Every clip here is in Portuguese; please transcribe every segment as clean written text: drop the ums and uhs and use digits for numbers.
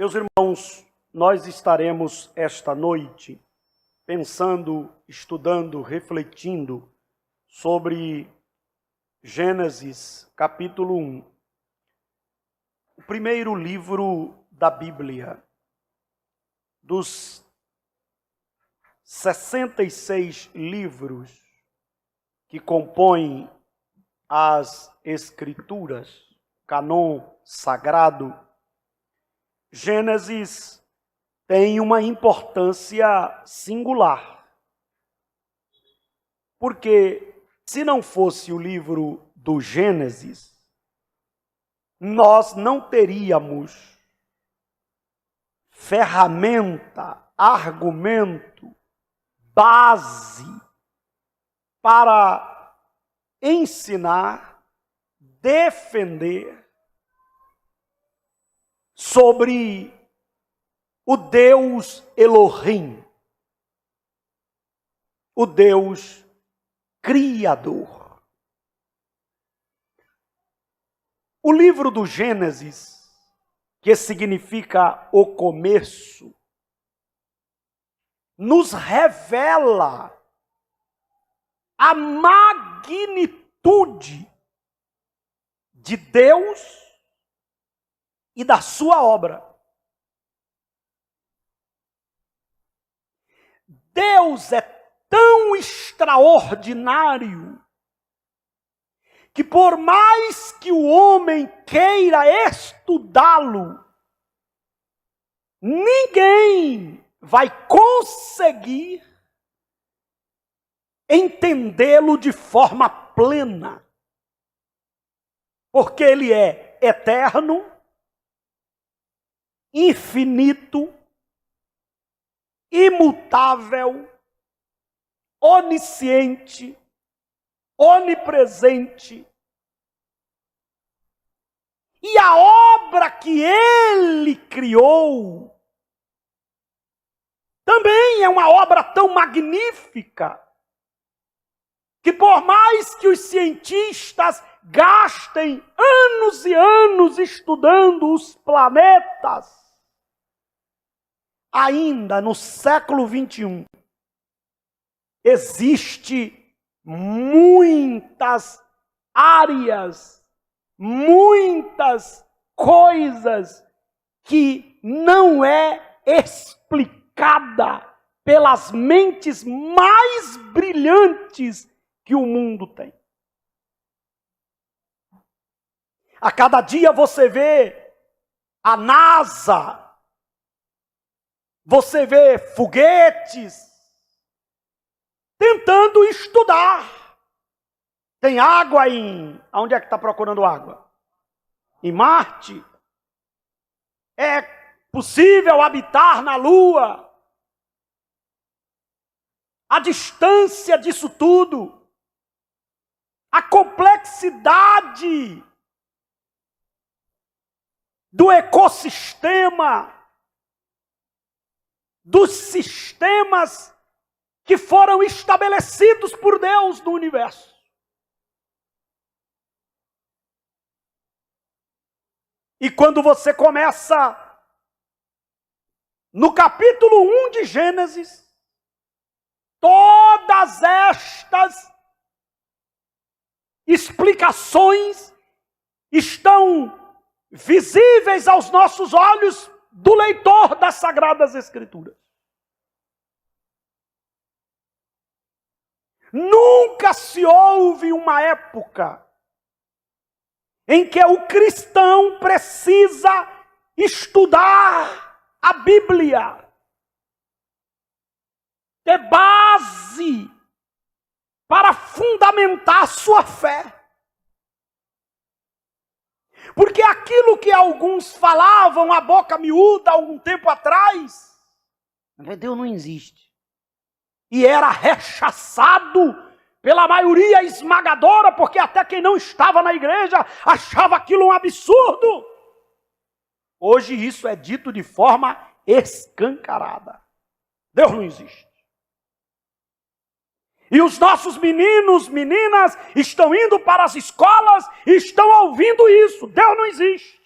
Meus irmãos, nós estaremos esta noite pensando, estudando, refletindo sobre Gênesis, capítulo 1. O primeiro livro da Bíblia. Dos 66 livros que compõem as Escrituras, cânon sagrado, Gênesis tem uma importância singular. Porque se não fosse o livro do Gênesis, nós não teríamos ferramenta, argumento, base para ensinar, defender sobre o Deus Elohim, o Deus Criador. O livro do Gênesis, que significa o começo, nos revela a magnitude de Deus e da sua obra. Deus é tão extraordinário que por mais que o homem queira estudá-lo, ninguém vai conseguir entendê-lo de forma plena. Porque ele é eterno, infinito, imutável, onisciente, onipresente. E a obra que ele criou também é uma obra tão magnífica que por mais que os cientistas gastem anos e anos estudando os planetas, ainda no século XXI, existe muitas áreas, muitas coisas que não é explicada pelas mentes mais brilhantes que o mundo tem. A cada dia você vê a NASA, você vê foguetes tentando estudar. Tem água Onde é que está procurando água? Em Marte. É possível habitar na Lua. A distância disso tudo, a complexidade do ecossistema, dos sistemas que foram estabelecidos por Deus no universo. E quando você começa no capítulo 1 de Gênesis, todas estas explicações estão visíveis aos nossos olhos do leitor das Sagradas Escrituras. Nunca se houve uma época em que o cristão precisa estudar a Bíblia, ter base para fundamentar sua fé. Porque aquilo que alguns falavam a boca miúda há algum tempo atrás, Deus não existe. E era rechaçado pela maioria esmagadora, porque até quem não estava na igreja achava aquilo um absurdo. Hoje isso é dito de forma escancarada. Deus não existe. E os nossos meninos, meninas, estão indo para as escolas e estão ouvindo isso. Deus não existe.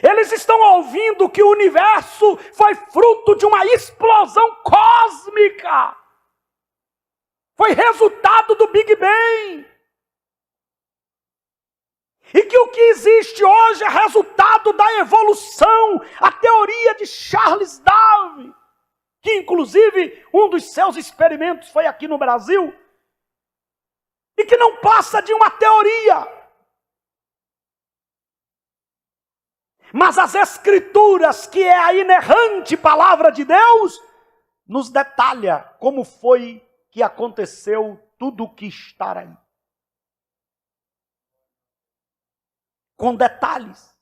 Eles estão ouvindo que o universo foi fruto de uma explosão cósmica. Foi resultado do Big Bang. E que o que existe hoje é resultado da evolução, a teoria de Charles Darwin, que inclusive um dos seus experimentos foi aqui no Brasil, e que não passa de uma teoria. Mas as Escrituras, que é a inerrante palavra de Deus, nos detalha como foi que aconteceu tudo o que está aí. Com detalhes.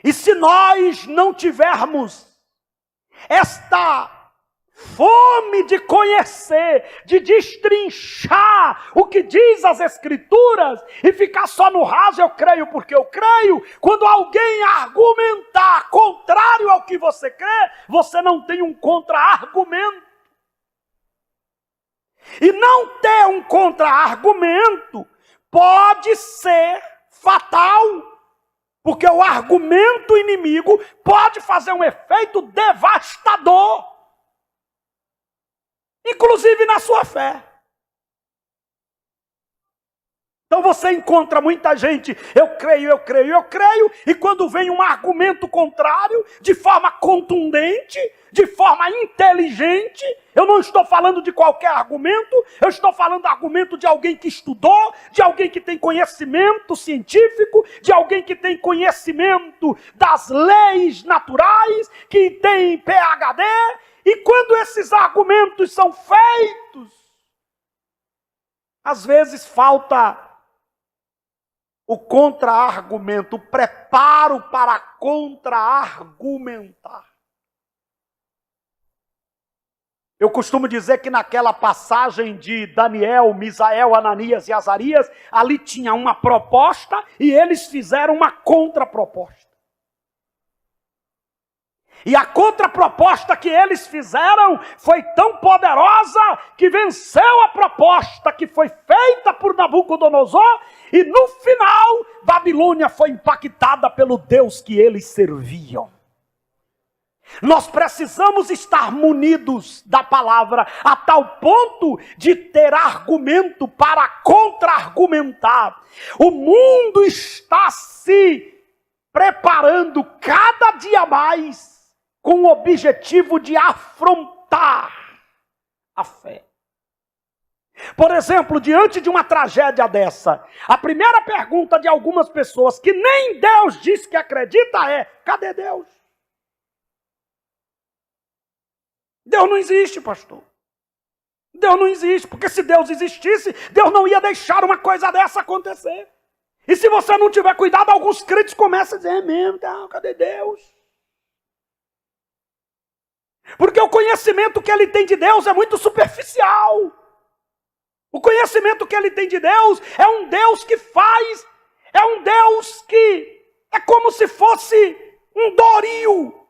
E se nós não tivermos esta fome de conhecer, de destrinchar o que diz as Escrituras e ficar só no raso, eu creio porque eu creio, quando alguém argumentar contrário ao que você crê, você não tem um contra-argumento. E não ter um contra-argumento pode ser fatal, porque o argumento inimigo pode fazer um efeito devastador, inclusive na sua fé. Então você encontra muita gente, eu creio, e quando vem um argumento contrário, de forma contundente, de forma inteligente, eu não estou falando de qualquer argumento, eu estou falando do argumento de alguém que estudou, de alguém que tem conhecimento científico, de alguém que tem conhecimento das leis naturais, que tem PhD, e quando esses argumentos são feitos, às vezes falta o contra-argumento, o preparo para contra-argumentar. Eu costumo dizer que naquela passagem de Daniel, Misael, Ananias e Azarias, ali tinha uma proposta e eles fizeram uma contraproposta. E a contraproposta que eles fizeram foi tão poderosa que venceu a proposta que foi feita por Nabucodonosor, e no final, Babilônia foi impactada pelo Deus que eles serviam. Nós precisamos estar munidos da palavra a tal ponto de ter argumento para contra-argumentar. O mundo está se preparando cada dia mais com o objetivo de afrontar a fé. Por exemplo, diante de uma tragédia dessa, a primeira pergunta de algumas pessoas que nem Deus diz que acredita é: cadê Deus? Deus não existe, pastor. Deus não existe, porque se Deus existisse, Deus não ia deixar uma coisa dessa acontecer. E se você não tiver cuidado, alguns crentes começam a dizer: é mesmo, não, cadê Deus? Porque o conhecimento que ele tem de Deus é muito superficial. O conhecimento que ele tem de Deus é um Deus que faz, é um Deus que é como se fosse um Doril,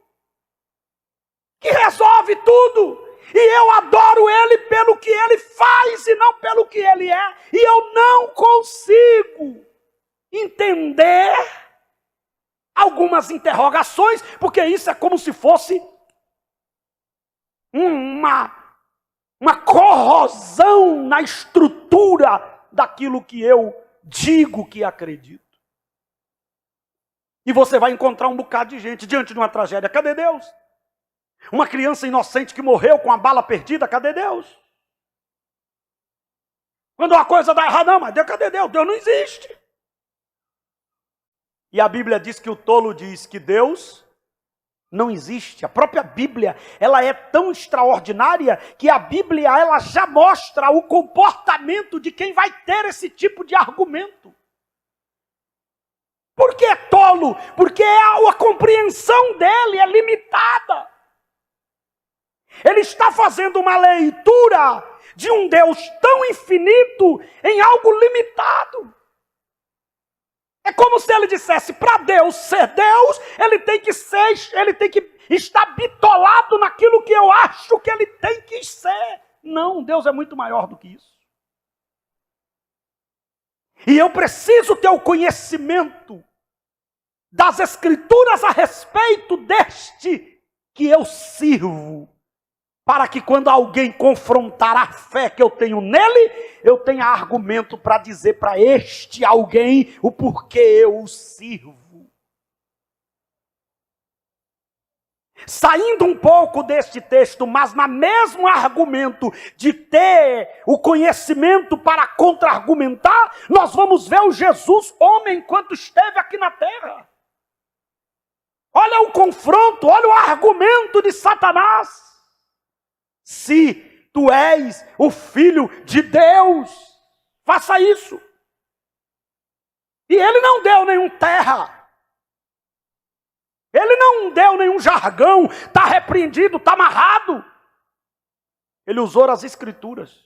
que resolve tudo. E eu adoro ele pelo que ele faz e não pelo que ele é. E eu não consigo entender algumas interrogações, porque isso é como se fosse uma corrosão na estrutura daquilo que eu digo que acredito. E você vai encontrar um bocado de gente diante de uma tragédia: cadê Deus? Uma criança inocente que morreu com a bala perdida: cadê Deus? Quando uma coisa dá errado: não, mas Deus, cadê Deus? Deus não existe. E a Bíblia diz que o tolo diz que Deus não existe. A própria Bíblia, ela é tão extraordinária que a Bíblia, ela já mostra o comportamento de quem vai ter esse tipo de argumento. Por que é tolo? Porque a compreensão dele é limitada. Ele está fazendo uma leitura de um Deus tão infinito em algo limitado. É como se ele dissesse: para Deus ser Deus, ele tem que estar bitolado naquilo que eu acho que ele tem que ser. Não, Deus é muito maior do que isso. E eu preciso ter o conhecimento das Escrituras a respeito deste que eu sirvo, para que quando alguém confrontar a fé que eu tenho nele, eu tenha argumento para dizer para este alguém o porquê eu o sirvo. Saindo um pouco deste texto, mas no mesmo argumento de ter o conhecimento para contra-argumentar, nós vamos ver o Jesus homem enquanto esteve aqui na terra. Olha o confronto, olha o argumento de Satanás. Se tu és o Filho de Deus, faça isso. E ele não deu nenhum terra. Ele não deu nenhum jargão, está repreendido, está amarrado. Ele usou as Escrituras.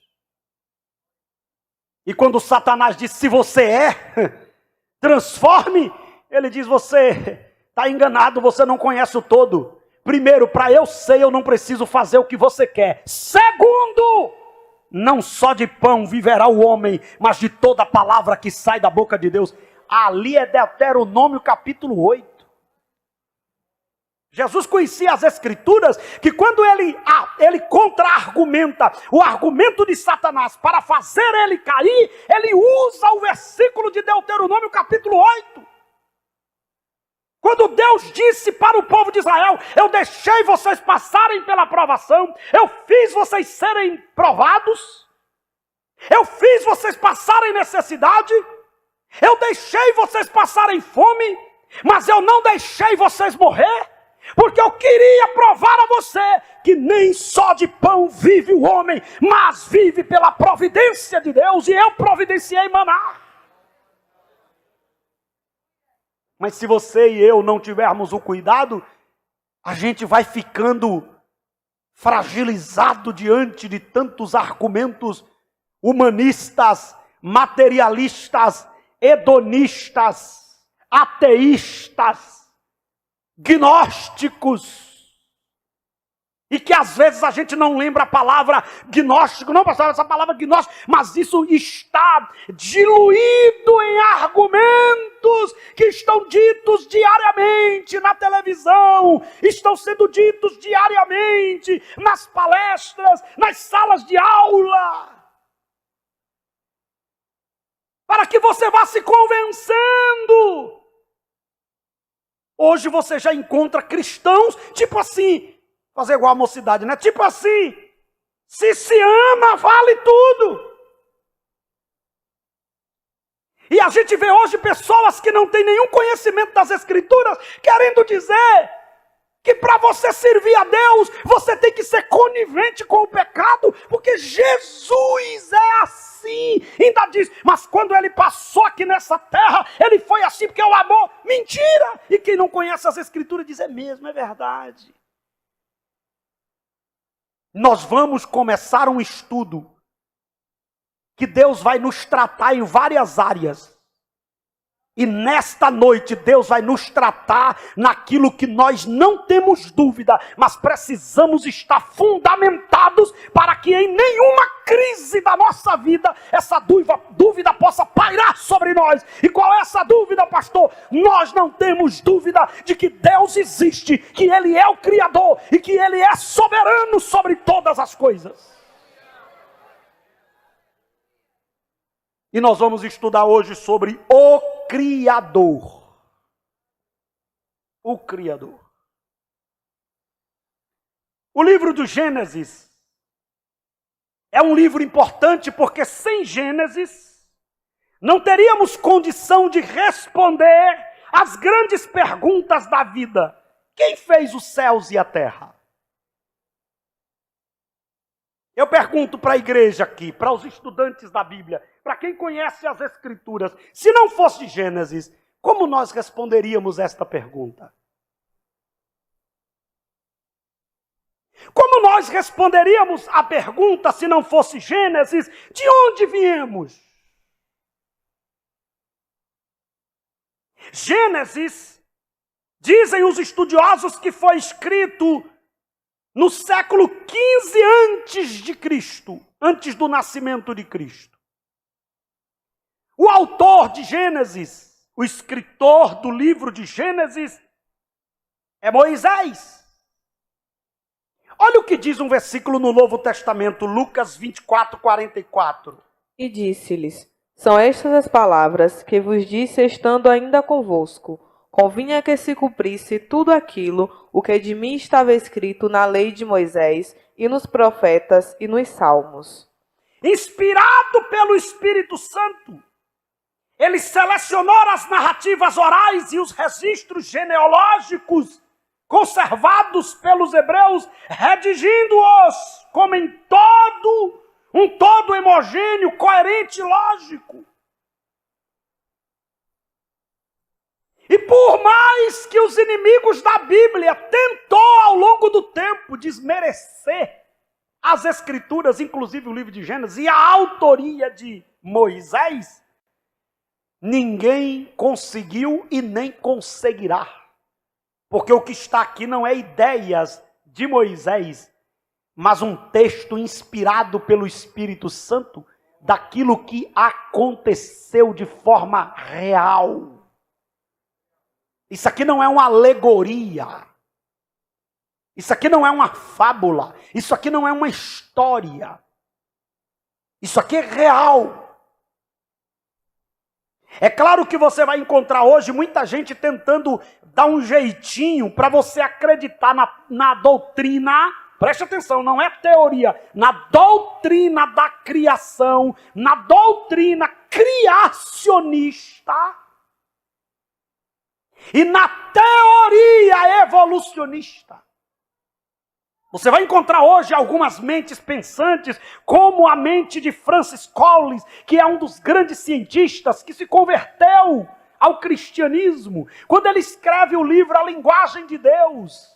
E quando Satanás disse, se você é, transforme, ele diz, você está enganado, você não conhece o todo. Primeiro, para eu ser, eu não preciso fazer o que você quer. Segundo, não só de pão viverá o homem, mas de toda palavra que sai da boca de Deus. Ali é Deuteronômio capítulo 8. Jesus conhecia as Escrituras, que quando ele contra-argumenta o argumento de Satanás para fazer ele cair, ele usa o versículo de Deuteronômio capítulo 8. Quando Deus disse para o povo de Israel, eu deixei vocês passarem pela provação, eu fiz vocês serem provados, eu fiz vocês passarem necessidade, eu deixei vocês passarem fome, mas eu não deixei vocês morrer, porque eu queria provar a você que nem só de pão vive o homem, mas vive pela providência de Deus, e eu providenciei maná. Mas se você e eu não tivermos o cuidado, a gente vai ficando fragilizado diante de tantos argumentos humanistas, materialistas, hedonistas, ateístas, gnósticos. E que às vezes a gente não lembra a palavra gnóstico, não, pastor, essa palavra gnóstico, mas isso está diluído em argumentos que estão ditos diariamente na televisão, estão sendo ditos diariamente nas palestras, nas salas de aula, para que você vá se convencendo. Hoje você já encontra cristãos, tipo assim, fazer igual a mocidade, né? Tipo assim, se ama, vale tudo. E a gente vê hoje pessoas que não têm nenhum conhecimento das Escrituras, querendo dizer que para você servir a Deus, você tem que ser conivente com o pecado, porque Jesus é assim. Ainda diz, mas quando ele passou aqui nessa terra, ele foi assim porque o amor, mentira. E quem não conhece as Escrituras diz, é mesmo, é verdade. Nós vamos começar um estudo que Deus vai nos tratar em várias áreas. E nesta noite Deus vai nos tratar naquilo que nós não temos dúvida, mas precisamos estar fundamentados para que em nenhuma crise da nossa vida essa dúvida possa pairar sobre nós. E qual é essa dúvida, pastor? Nós não temos dúvida de que Deus existe, que Ele é o Criador e que Ele é soberano sobre todas as coisas. E nós vamos estudar hoje sobre o Criador. O Criador. O livro do Gênesis é um livro importante porque sem Gênesis não teríamos condição de responder às grandes perguntas da vida. Quem fez os céus e a terra? Eu pergunto para a igreja aqui, para os estudantes da Bíblia, para quem conhece as Escrituras, se não fosse Gênesis, como nós responderíamos esta pergunta? Como nós responderíamos a pergunta se não fosse Gênesis, de onde viemos? Gênesis, dizem os estudiosos que foi escrito no século 15 antes de Cristo, antes do nascimento de Cristo. O autor de Gênesis o escritor do livro de Gênesis é Moisés. Olha o que diz um versículo no Novo Testamento, Lucas 24, 44. E disse-lhes: São estas as palavras que vos disse estando ainda convosco. Convinha que se cumprisse tudo aquilo o que de mim estava escrito na lei de Moisés e nos profetas e nos salmos. Inspirado pelo Espírito Santo, ele selecionou as narrativas orais e os registros genealógicos conservados pelos hebreus, redigindo-os como em um todo homogêneo, coerente e lógico. E por mais que os inimigos da Bíblia tentou ao longo do tempo desmerecer as Escrituras, inclusive o livro de Gênesis e a autoria de Moisés, ninguém conseguiu e nem conseguirá. Porque o que está aqui não é ideias de Moisés, mas um texto inspirado pelo Espírito Santo daquilo que aconteceu de forma real. Isso aqui não é uma alegoria. Isso aqui não é uma fábula. Isso aqui não é uma história. Isso aqui é real. É claro que você vai encontrar hoje muita gente tentando dar um jeitinho para você acreditar na doutrina. Preste atenção, não é teoria. Na doutrina da criação, na doutrina criacionista e na teoria evolucionista. Você vai encontrar hoje algumas mentes pensantes, como a mente de Francis Collins, que é um dos grandes cientistas que se converteu ao cristianismo, quando ele escreve o livro A Linguagem de Deus,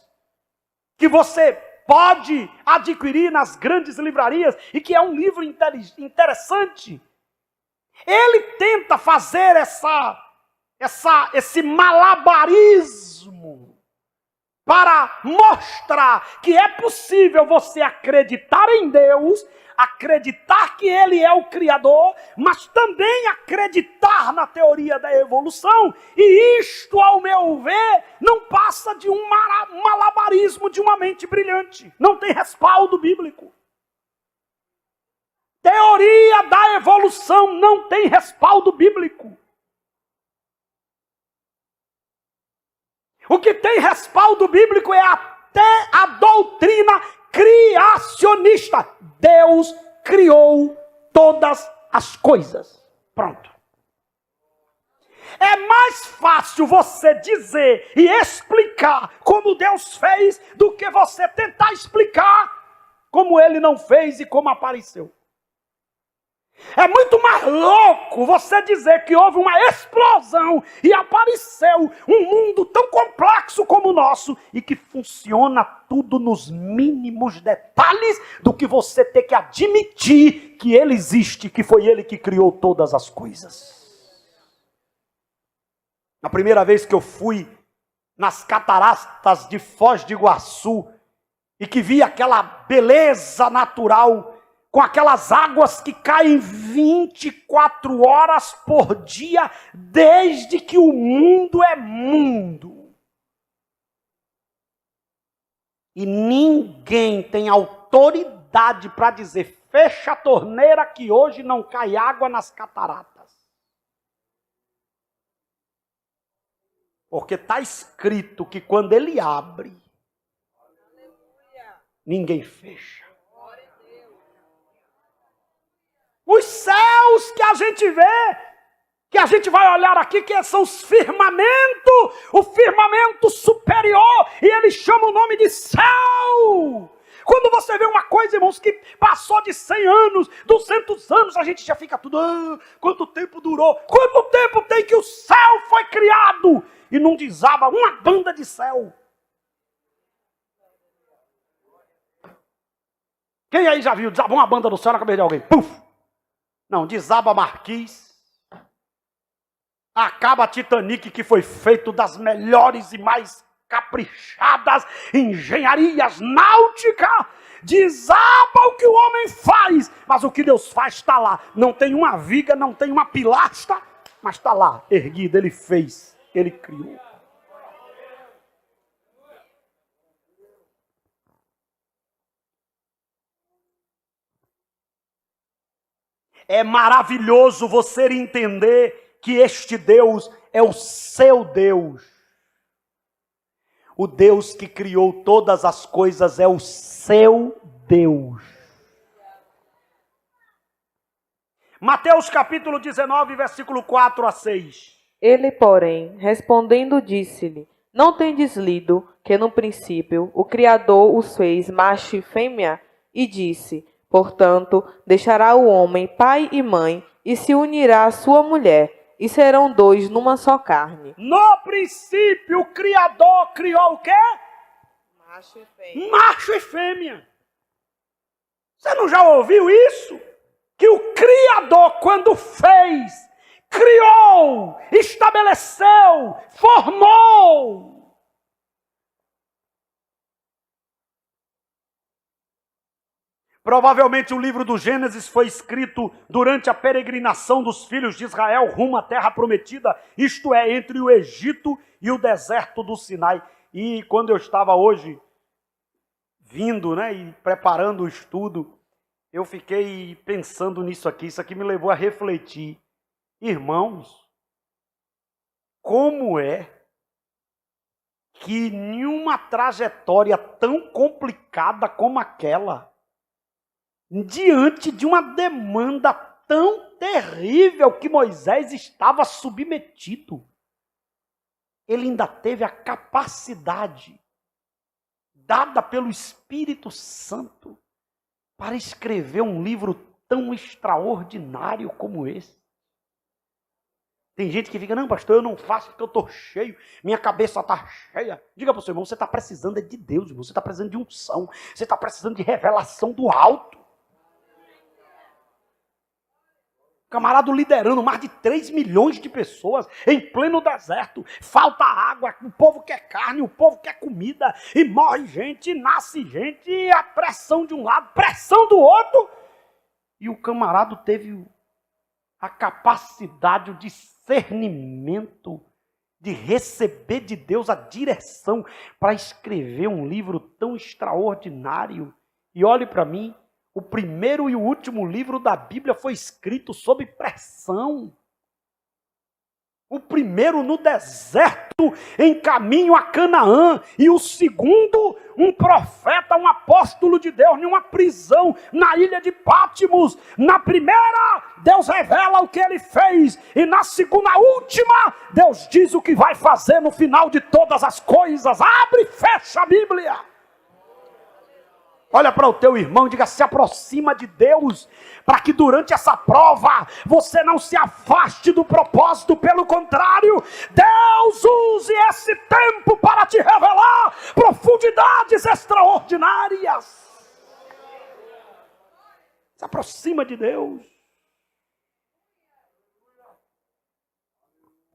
que você pode adquirir nas grandes livrarias, e que é um livro interessante. Ele tenta fazer esse malabarismo para mostrar que é possível você acreditar em Deus, acreditar que Ele é o Criador, mas também acreditar na teoria da evolução. E isto, ao meu ver, não passa de um malabarismo de uma mente brilhante. Não tem respaldo bíblico. Teoria da evolução não tem respaldo bíblico. O que tem respaldo bíblico é até a doutrina criacionista. Deus criou todas as coisas. Pronto. É mais fácil você dizer e explicar como Deus fez do que você tentar explicar como Ele não fez e como apareceu. É muito mais louco você dizer que houve uma explosão e apareceu um mundo tão complexo como o nosso e que funciona tudo nos mínimos detalhes do que você ter que admitir que Ele existe, que foi Ele que criou todas as coisas. Na primeira vez que eu fui nas cataratas de Foz do Iguaçu e que vi aquela beleza natural, com aquelas águas que caem 24 horas por dia, desde que o mundo é mundo. E ninguém tem autoridade para dizer, fecha a torneira que hoje não cai água nas cataratas. Porque está escrito que quando Ele abre, ninguém fecha. Os céus que a gente vê, que a gente vai olhar aqui, que são os firmamentos, o firmamento superior, e ele chama o nome de céu. Quando você vê uma coisa, irmãos, que passou de 100 anos, 200 anos, a gente já fica tudo, quanto tempo durou? Quanto tempo tem que o céu foi criado? E não desaba uma banda de céu. Quem aí já viu desabar uma banda do céu na cabeça de alguém? Puf! Não, desaba Marquis, acaba a Titanic, que foi feito das melhores e mais caprichadas engenharias náuticas, desaba o que o homem faz, mas o que Deus faz está lá, não tem uma viga, não tem uma pilastra, Mas está lá, erguido, ele fez, ele criou. É maravilhoso você entender que este Deus é o seu Deus. O Deus que criou todas as coisas é o seu Deus. Mateus capítulo 19, versículo 4 a 6. Ele, porém, respondendo, disse-lhe: Não tendes lido que no princípio o Criador os fez macho e fêmea? E disse: Portanto, deixará o homem pai e mãe, e se unirá à sua mulher, e serão dois numa só carne. No princípio, o Criador criou o quê? Macho e fêmea. Macho e fêmea. Você não já ouviu isso? Que o Criador, quando fez, criou, estabeleceu, formou. Provavelmente o livro do Gênesis foi escrito durante a peregrinação dos filhos de Israel rumo à terra prometida, isto é, entre o Egito e o deserto do Sinai. E quando eu estava hoje vindo, e preparando o estudo, eu fiquei pensando nisso aqui, isso aqui me levou a refletir. Irmãos, como é que em uma trajetória tão complicada como aquela, diante de uma demanda tão terrível que Moisés estava submetido, ele ainda teve a capacidade, dada pelo Espírito Santo, para escrever um livro tão extraordinário como esse. Tem gente que fica, não, pastor, eu não faço porque eu estou cheio, minha cabeça está cheia. Diga para o seu irmão, você está precisando de Deus, irmão. Você está precisando de unção, você está precisando de revelação do alto. Camarada liderando mais de 3 milhões de pessoas em pleno deserto. Falta água, o povo quer carne, o povo quer comida. E morre gente, e nasce gente, e a pressão de um lado, pressão do outro. E o camarada teve a capacidade, o discernimento de receber de Deus a direção para escrever um livro tão extraordinário. E olhe para mim, o primeiro e o último livro da Bíblia foi escrito sob pressão. O primeiro no deserto, em caminho a Canaã. E o segundo, um profeta, um apóstolo de Deus, em uma prisão na ilha de Pátimos. Na primeira, Deus revela o que ele fez. E na segunda, última, Deus diz o que vai fazer no final de todas as coisas. Abre e fecha a Bíblia. Olha para o teu irmão e diga, se aproxima de Deus, para que durante essa prova você não se afaste do propósito. Pelo contrário, Deus use esse tempo para te revelar profundidades extraordinárias. Se aproxima de Deus.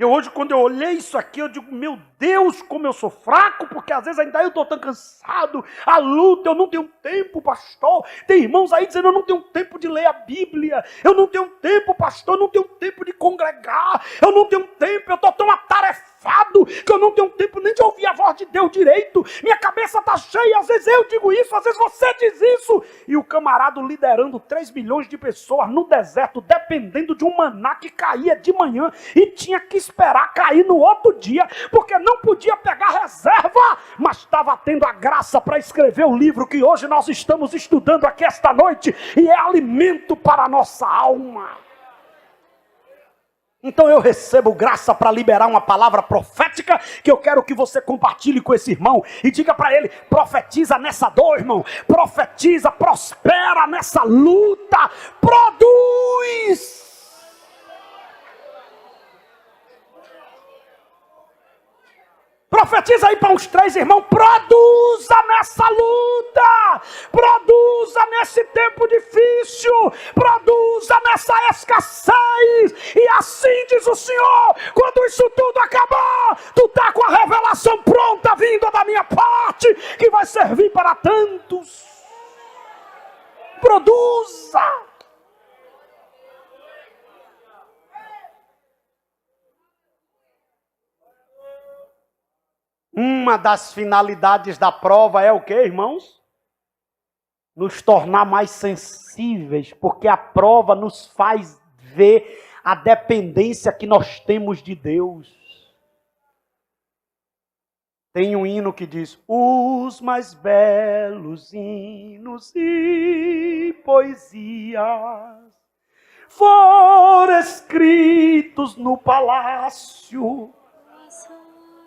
Hoje, quando eu olhei isso aqui, eu digo, meu Deus, como eu sou fraco, porque às vezes ainda eu estou tão cansado, a luta, eu não tenho tempo, pastor. Tem irmãos aí dizendo, eu não tenho tempo de ler a Bíblia, eu não tenho tempo, pastor, eu não tenho tempo de congregar, eu não tenho tempo, eu estou tão atarefado, que eu não tenho tempo nem de ouvir a voz de Deus direito, minha cabeça está cheia, às vezes eu digo isso, às vezes você diz isso. E o camarada liderando 3 milhões de pessoas no deserto, dependendo de um maná que caía de manhã, e tinha que esperar cair no outro dia, porque não podia pegar reserva, mas estava tendo a graça para escrever o livro que hoje nós estamos estudando aqui esta noite, e é alimento para a nossa alma. Então eu recebo graça para liberar uma palavra profética, que eu quero que você compartilhe com esse irmão, e diga para ele, profetiza nessa dor, irmão, profetiza, prospera nessa luta, produz. Profetiza aí para uns 3 irmãos, produza nessa luta, produza nesse tempo difícil, produza nessa escassez, e assim diz o Senhor, quando isso tudo acabar, tu está com a revelação pronta, vinda da minha parte, que vai servir para tantos. Produza. Uma das finalidades da prova é o quê, irmãos? Nos tornar mais sensíveis, porque a prova nos faz ver a dependência que nós temos de Deus. Tem um hino que diz: os mais belos hinos e poesias foram escritos no palácio,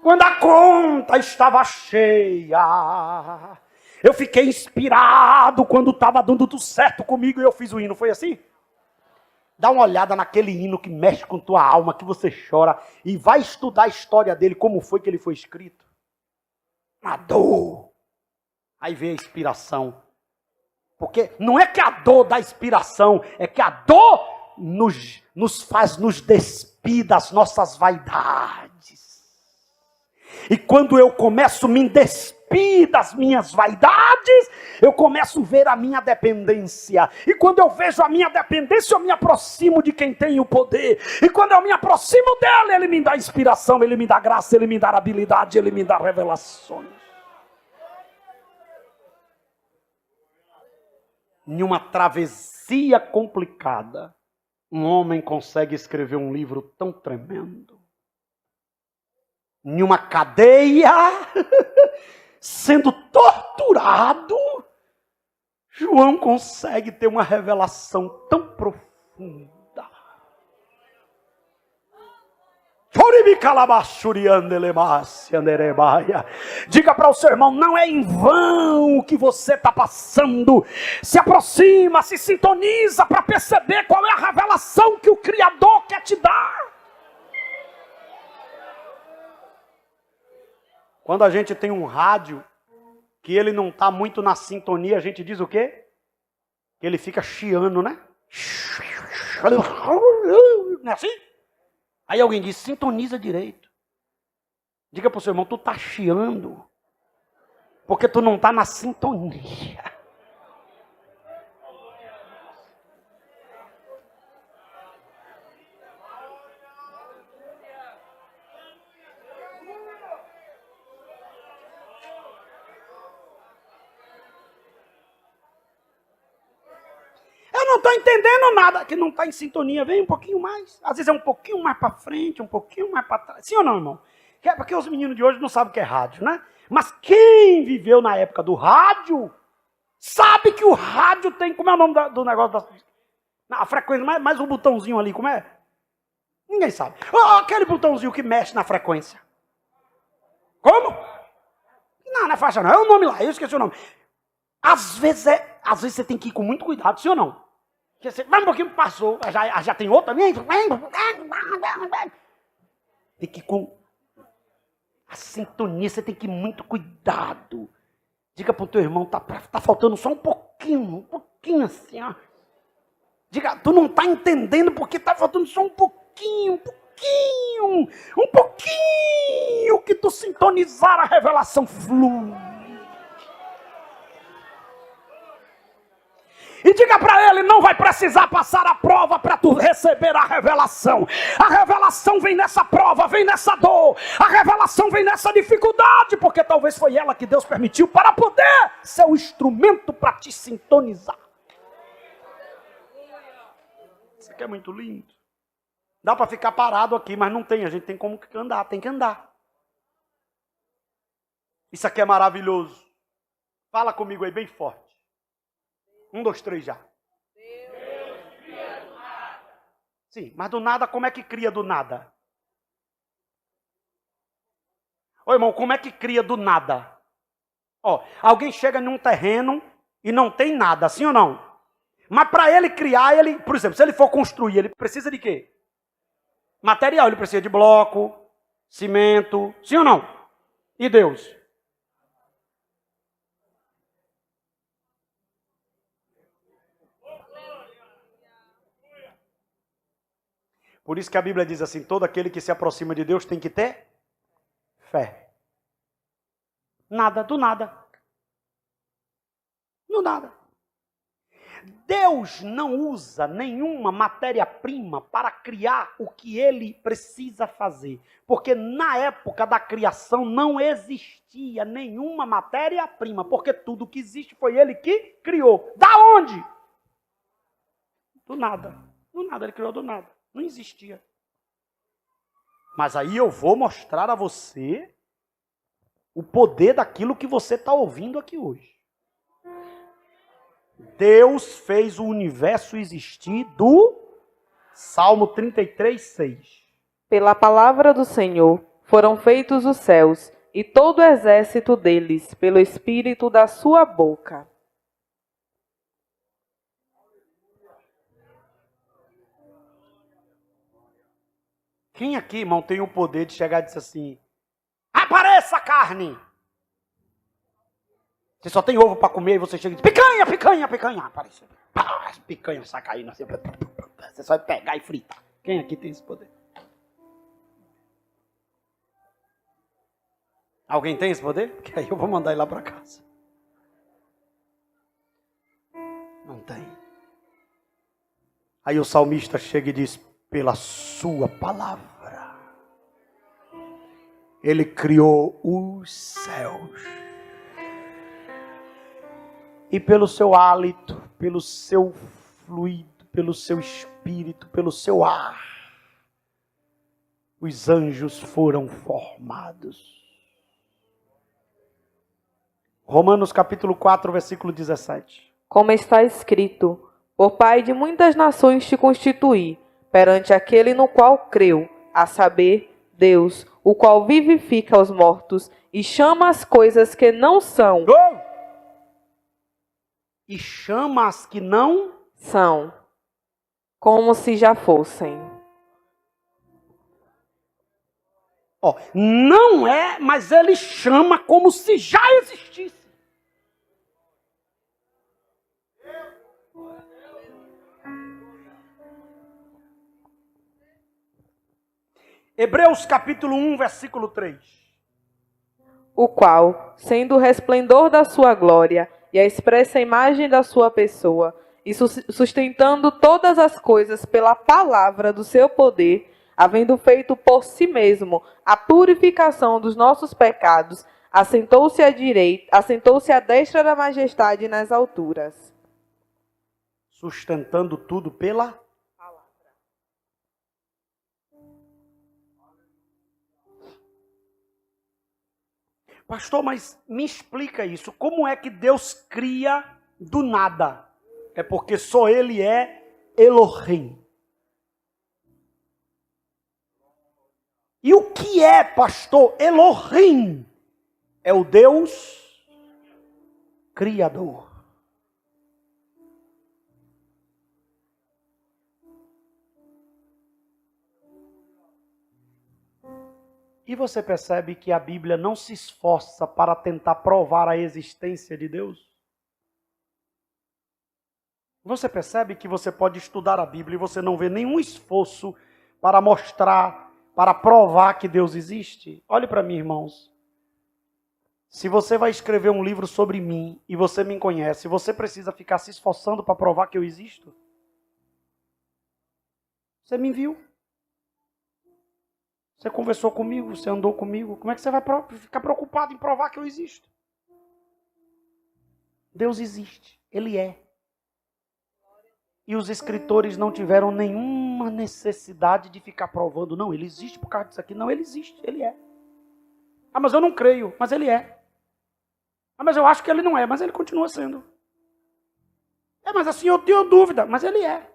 quando a conta estava cheia. Eu fiquei inspirado quando estava dando tudo certo comigo e eu fiz o hino. Foi assim? Dá uma olhada naquele hino que mexe com tua alma, que você chora, e vai estudar a história dele, como foi que ele foi escrito. A dor. Aí vem a inspiração. Porque não é que a dor dá inspiração, é que a dor nos faz nos despir das nossas vaidades. E quando eu começo a me despir das minhas vaidades, eu começo a ver a minha dependência. E quando eu vejo a minha dependência, eu me aproximo de quem tem o poder. E quando eu me aproximo dele, ele me dá inspiração, ele me dá graça, ele me dá habilidade, ele me dá revelações. Em uma travessia complicada, um homem consegue escrever um livro tão tremendo. Em uma cadeia, sendo torturado, João consegue ter uma revelação tão profunda. Diga para o seu irmão: não é em vão que você está passando. Se aproxima, se sintoniza para perceber qual é a revelação que o Criador quer te dar. Quando a gente tem um rádio que ele não está muito na sintonia, a gente diz o quê? Que ele fica chiando, né? Não é assim? Aí alguém diz: sintoniza direito. Diga para o seu irmão: tu está chiando porque tu não está na sintonia. Eu não estou entendendo nada. Que não está em sintonia. Vem um pouquinho mais. Às vezes é um pouquinho mais para frente, um pouquinho mais para trás. Sim ou não, irmão? Porque os meninos de hoje não sabem o que é rádio, né? Mas quem viveu na época do rádio, sabe que o rádio tem... Como é o nome do negócio? A frequência, mais um botãozinho ali, como é? Ninguém sabe. Aquele botãozinho que mexe na frequência. Como? Não é faixa não. É o nome lá, eu esqueci o nome. Às vezes você tem que ir com muito cuidado, sim ou não? Porque você vai um pouquinho, passou, já tem outra. Tem que ir com a sintonia, você tem que ir muito cuidado. Diga para o teu irmão: tá faltando só um pouquinho assim, ó. Diga: tu não está entendendo porque tá faltando só um pouquinho que tu sintonizar, a revelação flui. E diga para ele: não vai precisar passar a prova para tu receber a revelação. A revelação vem nessa prova, vem nessa dor. A revelação vem nessa dificuldade, porque talvez foi ela que Deus permitiu para poder ser o instrumento para te sintonizar. Isso aqui é muito lindo. Dá para ficar parado aqui, mas não tem. A gente tem como andar, tem que andar. Isso aqui é maravilhoso. Fala comigo aí bem forte. 1, 2, 3 já. Deus cria do nada. Sim, mas do nada, como é que cria do nada? Ô irmão, como é que cria do nada? Alguém chega num terreno e não tem nada, sim ou não? Mas para ele criar, por exemplo, se ele for construir, ele precisa de quê? Material, ele precisa de bloco, cimento, sim ou não? E Deus? Por isso que a Bíblia diz assim: todo aquele que se aproxima de Deus tem que ter fé. Nada, do nada. Do nada. Deus não usa nenhuma matéria-prima para criar o que ele precisa fazer. Porque na época da criação não existia nenhuma matéria-prima. Porque tudo que existe foi ele que criou. Da onde? Do nada. Do nada, ele criou do nada. Não existia. Mas aí eu vou mostrar a você o poder daquilo que você está ouvindo aqui hoje. Deus fez o universo existir do Salmo 33, 6. Pela palavra do Senhor foram feitos os céus, e todo o exército deles, pelo espírito da sua boca. Quem aqui, irmão, tem o poder de chegar e dizer assim: apareça a carne! Você só tem ovo para comer e você chega e diz: picanha, picanha, picanha. Aparece. Pá, picanha sai caindo assim. Você só vai pegar e fritar. Quem aqui tem esse poder? Alguém tem esse poder? Porque aí eu vou mandar ele lá para casa. Não tem. Aí o salmista chega e diz: pela sua palavra, ele criou os céus. E pelo seu hálito, pelo seu fluido, pelo seu espírito, pelo seu ar, os anjos foram formados. Romanos capítulo 4, versículo 17. Como está escrito: por Pai de muitas nações te constituí, perante aquele no qual creu, a saber, Deus, o qual vivifica os mortos e chama as coisas que não são. E chama as que não são, como se já fossem. Não é, mas ele chama como se já existisse. Hebreus capítulo 1, versículo 3. O qual, sendo o resplendor da sua glória e a expressa imagem da sua pessoa, e sustentando todas as coisas pela palavra do seu poder, havendo feito por si mesmo a purificação dos nossos pecados, assentou-se à destra da majestade nas alturas. Sustentando tudo pela palavra. Pastor, mas me explica isso. Como é que Deus cria do nada? É porque só Ele é Elohim. E o que é, pastor? Elohim é o Deus Criador. E você percebe que a Bíblia não se esforça para tentar provar a existência de Deus? Você percebe que você pode estudar a Bíblia e você não vê nenhum esforço para mostrar, para provar que Deus existe? Olhe para mim, irmãos. Se você vai escrever um livro sobre mim e você me conhece, você precisa ficar se esforçando para provar que eu existo? Você me viu? Você conversou comigo, você andou comigo. Como é que você vai ficar preocupado em provar que eu existo? Deus existe, Ele é. E os escritores não tiveram nenhuma necessidade de ficar provando. Não, Ele existe por causa disso aqui. Não, Ele existe, Ele é. Ah, mas eu não creio, mas Ele é. Ah, mas eu acho que Ele não é, mas Ele continua sendo. Mas assim eu tenho dúvida, mas Ele é.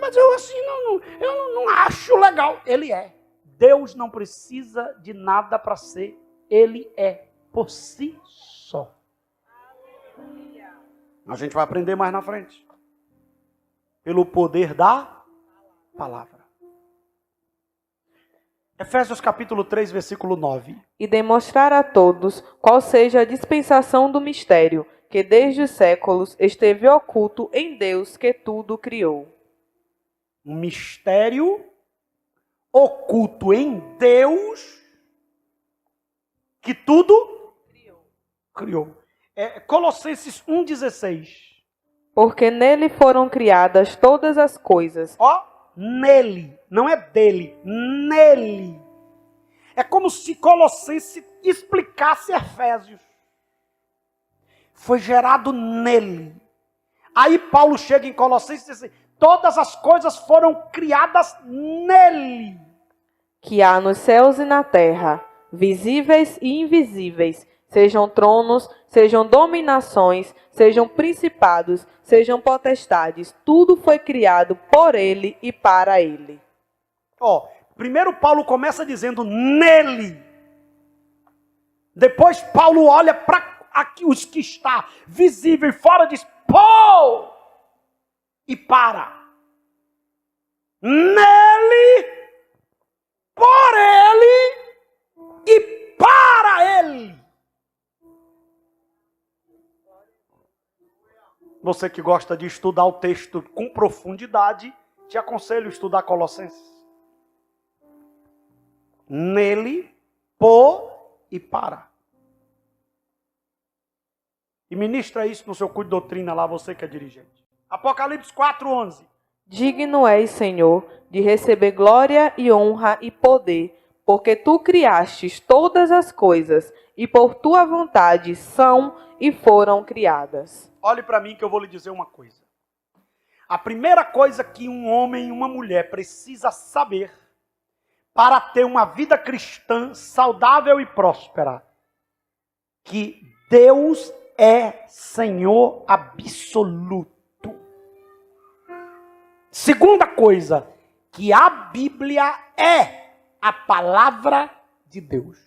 Mas eu assim eu não acho legal. Ele é. Deus não precisa de nada para ser. Ele é por si só. A gente vai aprender mais na frente. Pelo poder da palavra. Efésios capítulo 3, versículo 9. E demonstrar a todos qual seja a dispensação do mistério, que desde os séculos esteve oculto em Deus que tudo criou. Um mistério oculto em Deus que tudo criou. Colossenses 1,16. Porque nele foram criadas todas as coisas. Ó, nele, não é dele, nele. É como se Colossenses explicasse Efésios. Foi gerado nele. Aí Paulo chega em Colossenses e diz assim, todas as coisas foram criadas nele. Que há nos céus e na terra, visíveis e invisíveis, sejam tronos, sejam dominações, sejam principados, sejam potestades, tudo foi criado por ele e para ele. Ó, primeiro Paulo começa dizendo nele. Depois Paulo olha para os que está visível e fora, diz pô! E para. Nele, por ele e para ele. Você que gosta de estudar o texto com profundidade, te aconselho a estudar Colossenses. Nele, por e para. E ministra isso no seu curso de doutrina lá, você que é dirigente. Apocalipse 4:11. Digno és, Senhor, de receber glória e honra e poder, porque tu criastes todas as coisas, e por tua vontade são e foram criadas. Olhe para mim que eu vou lhe dizer uma coisa. A primeira coisa que um homem e uma mulher precisa saber para ter uma vida cristã saudável e próspera, que Deus é Senhor absoluto. Segunda coisa, que a Bíblia é a palavra de Deus.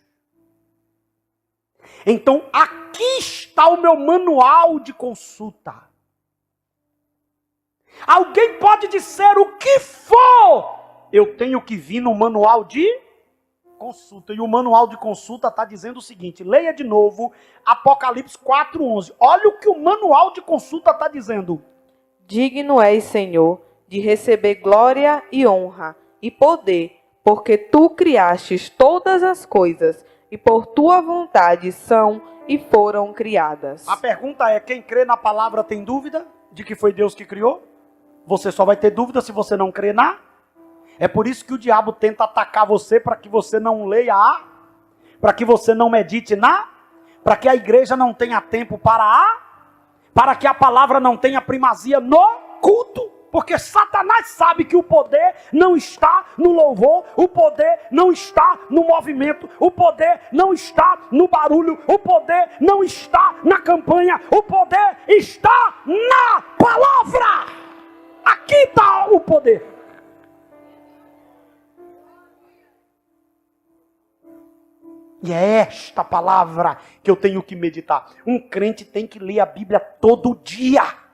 Então, aqui está o meu manual de consulta. Alguém pode dizer o que for, eu tenho que vir no manual de consulta. E o manual de consulta está dizendo o seguinte, leia de novo Apocalipse 4:11. Olha o que o manual de consulta está dizendo. Digno és, Senhor, de receber glória e honra e poder, porque tu criastes todas as coisas, e por tua vontade são e foram criadas. A pergunta é, quem crê na palavra tem dúvida de que foi Deus que criou? Você só vai ter dúvida se você não crê na. É por isso que o diabo tenta atacar você, para que você não leia a, para que você não medite na, para que a igreja não tenha tempo para a, para que a palavra não tenha primazia no culto. Porque Satanás sabe que o poder não está no louvor, o poder não está no movimento, o poder não está no barulho, o poder não está na campanha, o poder está na palavra. Aqui está o poder. E é esta palavra que eu tenho que meditar. Um crente tem que ler a Bíblia todo dia.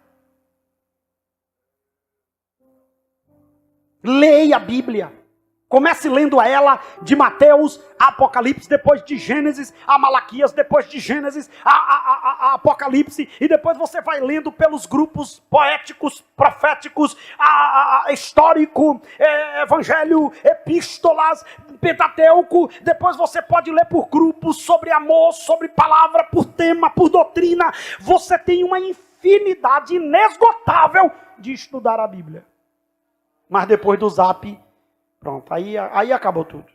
Leia a Bíblia. Comece lendo ela de Mateus a Apocalipse, depois de Gênesis a Malaquias, depois de Gênesis a Apocalipse, e depois você vai lendo pelos grupos poéticos, proféticos, histórico, evangelho, epístolas, Pentateuco. Depois você pode ler por grupos, sobre amor, sobre palavra, por tema, por doutrina. Você tem uma infinidade inesgotável de estudar a Bíblia. Mas depois do zap, pronto, aí acabou tudo.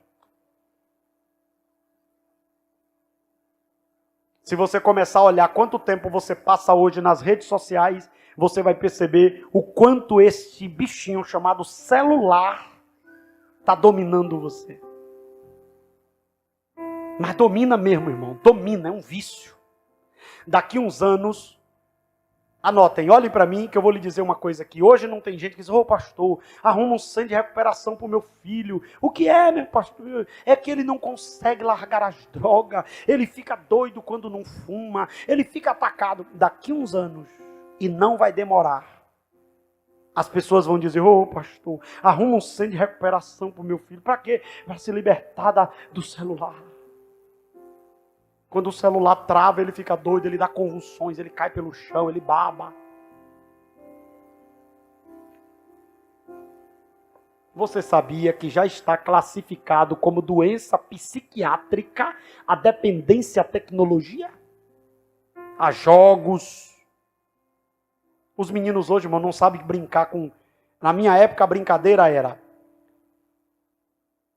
Se você começar a olhar quanto tempo você passa hoje nas redes sociais, você vai perceber o quanto este bichinho chamado celular está dominando você. Mas domina mesmo, irmão, domina, é um vício. Daqui uns anos, anotem, olhem para mim que eu vou lhe dizer uma coisa aqui. Hoje não tem gente que diz, pastor, arruma um centro de recuperação para o meu filho. O que é, meu pastor? É que ele não consegue largar as drogas, ele fica doido quando não fuma, ele fica atacado. Daqui uns anos, e não vai demorar, as pessoas vão dizer, pastor, arruma um centro de recuperação para o meu filho. Para quê? Para se libertar do celular. Quando o celular trava, ele fica doido, ele dá convulsões, ele cai pelo chão, ele baba. Você sabia que já está classificado como doença psiquiátrica a dependência à tecnologia? A jogos, Os meninos hoje, irmão, não sabem brincar com... Na minha época, a brincadeira era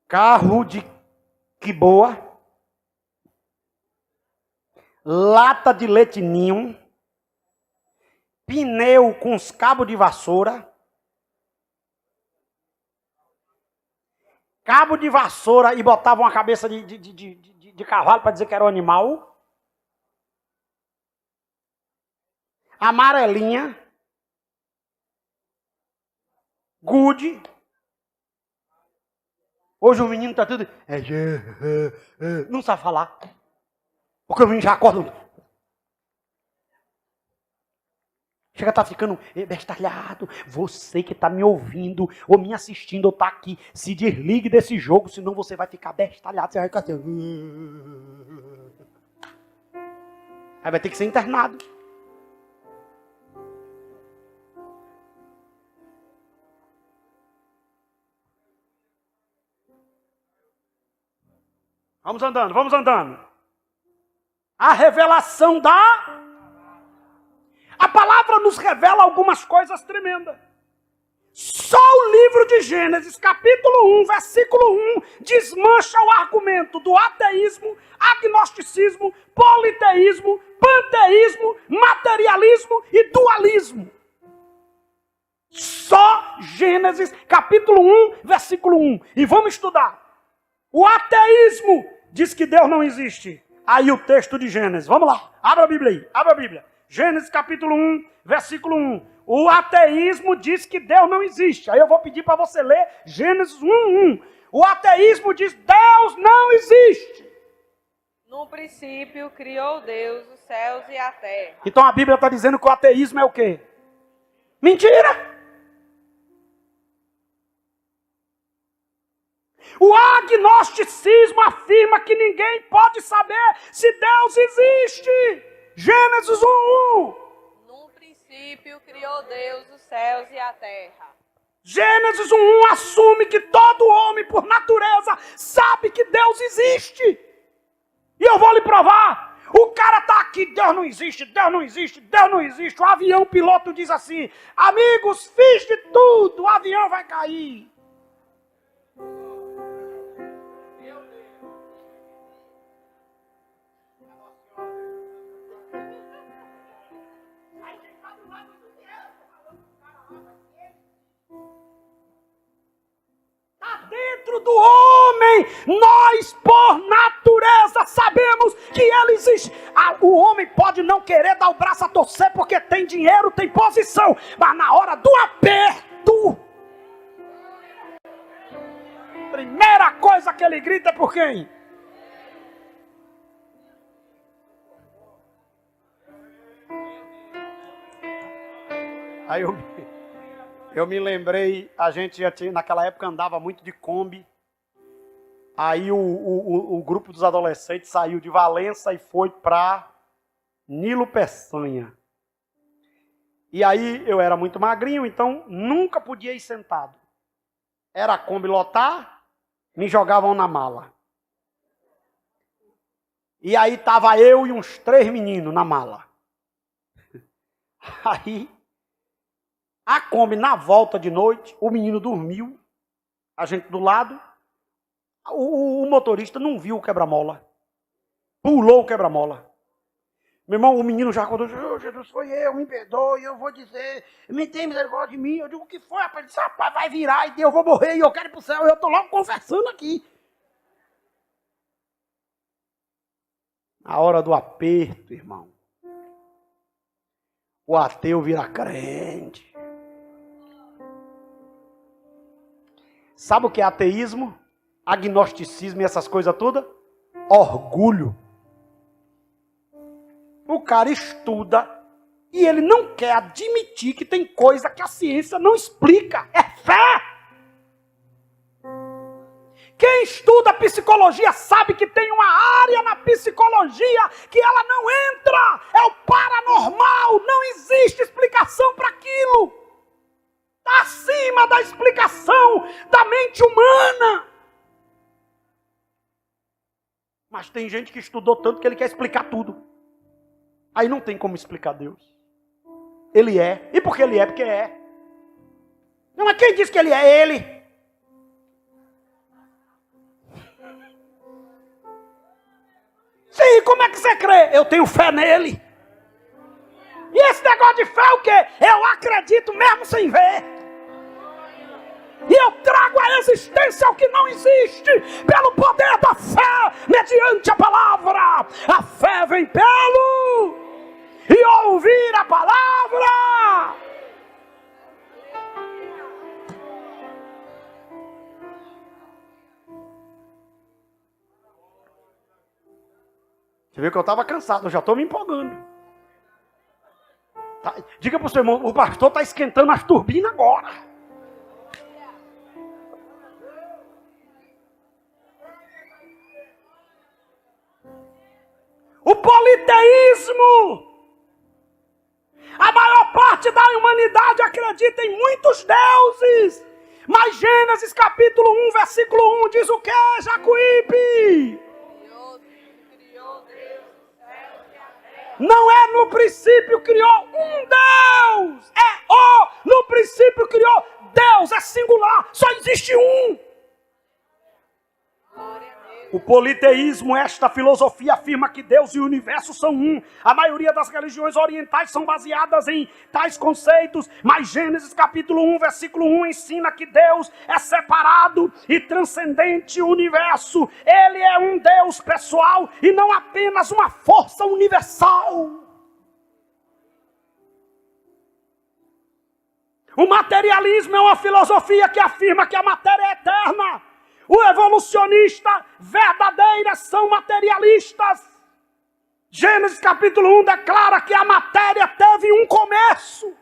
carro de que boa, lata de leite ninho, pneu com os cabos de vassoura, cabo de vassoura e botavam uma cabeça de cavalo para dizer que era um animal, amarelinha, gude. Hoje o menino está tudo... Não sabe falar. Porque o menino já acorda... Chega a estar ficando bestalhado. Você que está me ouvindo, ou me assistindo, ou está aqui, se desligue desse jogo, senão você vai ficar bestalhado. Você vai ficar assim... Aí vai ter que ser internado. Vamos andando, vamos andando. A revelação da... A palavra nos revela algumas coisas tremendas. Só o livro de Gênesis, capítulo 1, versículo 1, desmancha o argumento do ateísmo, agnosticismo, politeísmo, panteísmo, materialismo e dualismo. Só Gênesis, capítulo 1, versículo 1. E vamos estudar. O ateísmo diz que Deus não existe. Aí o texto de Gênesis. Vamos lá. Abra a Bíblia aí. Abra a Bíblia. Gênesis capítulo 1, versículo 1. O ateísmo diz que Deus não existe. Aí eu vou pedir para você ler Gênesis 1, 1. O ateísmo diz que Deus não existe. No princípio criou Deus os céus e a terra. Então a Bíblia está dizendo que o ateísmo é o quê? Mentira! O agnosticismo afirma que ninguém pode saber se Deus existe. Gênesis 1, 1. No princípio criou Deus os céus e a terra. Gênesis 1, 1 assume que todo homem, por natureza, sabe que Deus existe. E eu vou lhe provar. O cara está aqui, Deus não existe, Deus não existe, Deus não existe. O avião, o piloto diz assim, amigos, fiz de tudo, o avião vai cair. Dentro do homem, nós por natureza sabemos que ele existe. O homem pode não querer dar o braço a torcer porque tem dinheiro, tem posição, mas na hora do aperto, primeira coisa que ele grita é por quem? Aí eu me lembrei, a gente já tinha, naquela época andava muito de Kombi. Aí o grupo dos adolescentes saiu de Valença e foi para Nilo Peçanha. E aí eu era muito magrinho, então nunca podia ir sentado. Era a Kombi lotar, me jogavam na mala. E aí estava eu e uns 3 meninos na mala. Aí... A Kombi, na volta de noite, o menino dormiu, a gente do lado, o motorista não viu o quebra-mola, pulou o quebra-mola. Meu irmão, o menino já acordou, Jesus, foi eu, me perdoe, eu vou dizer, me tem misericórdia de mim. Eu digo, o que foi, rapaz? Ele disse, rapaz, vai virar e eu vou morrer e eu quero ir para o céu. Eu estou logo conversando aqui. Na hora do aperto, irmão, o ateu vira crente. Sabe o que é ateísmo? Agnosticismo e essas coisas todas? Orgulho. O cara estuda e ele não quer admitir que tem coisa que a ciência não explica. É fé. Quem estuda psicologia sabe que tem uma área na psicologia que ela não entra. É o paranormal. Não existe explicação para aquilo. Está acima da explicação da mente humana. Mas tem gente que estudou tanto que ele quer explicar tudo. Aí não tem como explicar Deus. Ele é. E por que ele é? Porque é. Não, mas quem diz que ele é? Ele. Sim, como é que você crê? Eu tenho fé nele. E esse negócio de fé é o quê? Eu acredito mesmo sem ver. E eu trago à existência o que não existe, pelo poder da fé, mediante a palavra. A fé vem pelo e ouvir a palavra. Você viu que eu estava cansado, eu já estou me empolgando. Tá, diga para o seu irmão, o pastor está esquentando as turbinas agora. O politeísmo. A maior parte da humanidade acredita em muitos deuses. Mas Gênesis capítulo 1, versículo 1 diz o que, Jacuípe? Não é no princípio criou um Deus. No princípio criou Deus, é singular, só existe um. O politeísmo, esta filosofia, afirma que Deus e o universo são um. A maioria das religiões orientais são baseadas em tais conceitos, mas Gênesis capítulo 1, versículo 1 ensina que Deus é separado e transcendente o universo. Ele é um Deus pessoal e não apenas uma força universal. O materialismo é uma filosofia que afirma que a matéria é eterna. O evolucionista, verdadeiras são materialistas. Gênesis capítulo 1 declara que a matéria teve um começo.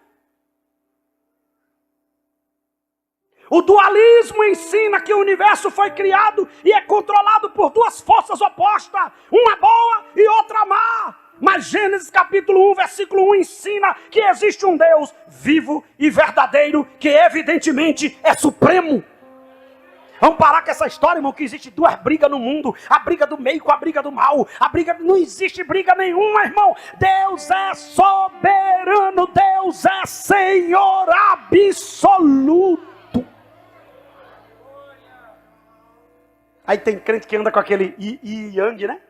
O dualismo ensina que o universo foi criado e é controlado por duas forças opostas, uma boa e outra má. Mas Gênesis capítulo 1, versículo 1 ensina que existe um Deus vivo e verdadeiro, que evidentemente é supremo. Vamos parar com essa história, irmão, que existe duas brigas no mundo. A briga do meio com a briga do mal. Não existe briga nenhuma, irmão. Deus é soberano. Deus é Senhor absoluto. Aí tem crente que anda com aquele yang, né?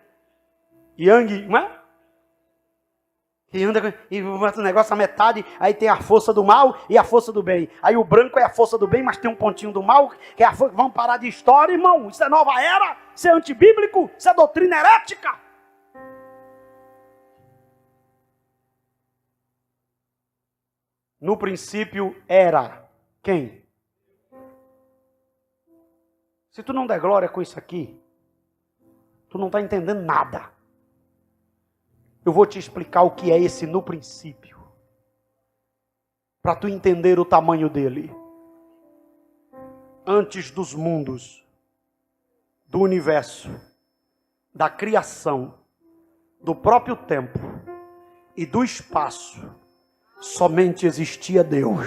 Yang, não é? E anda e bota o negócio a metade, aí tem a força do mal e a força do bem. Aí o branco é a força do bem, mas tem um pontinho do mal, que é a força. Vamos parar de história, irmão. Isso é nova era, isso é antibíblico, isso é doutrina herética. No princípio era quem? Se tu não der glória com isso aqui, tu não está entendendo nada. Eu vou te explicar o que é esse no princípio, para tu entender o tamanho dele. Antes dos mundos, do universo, da criação, do próprio tempo e do espaço, somente existia Deus,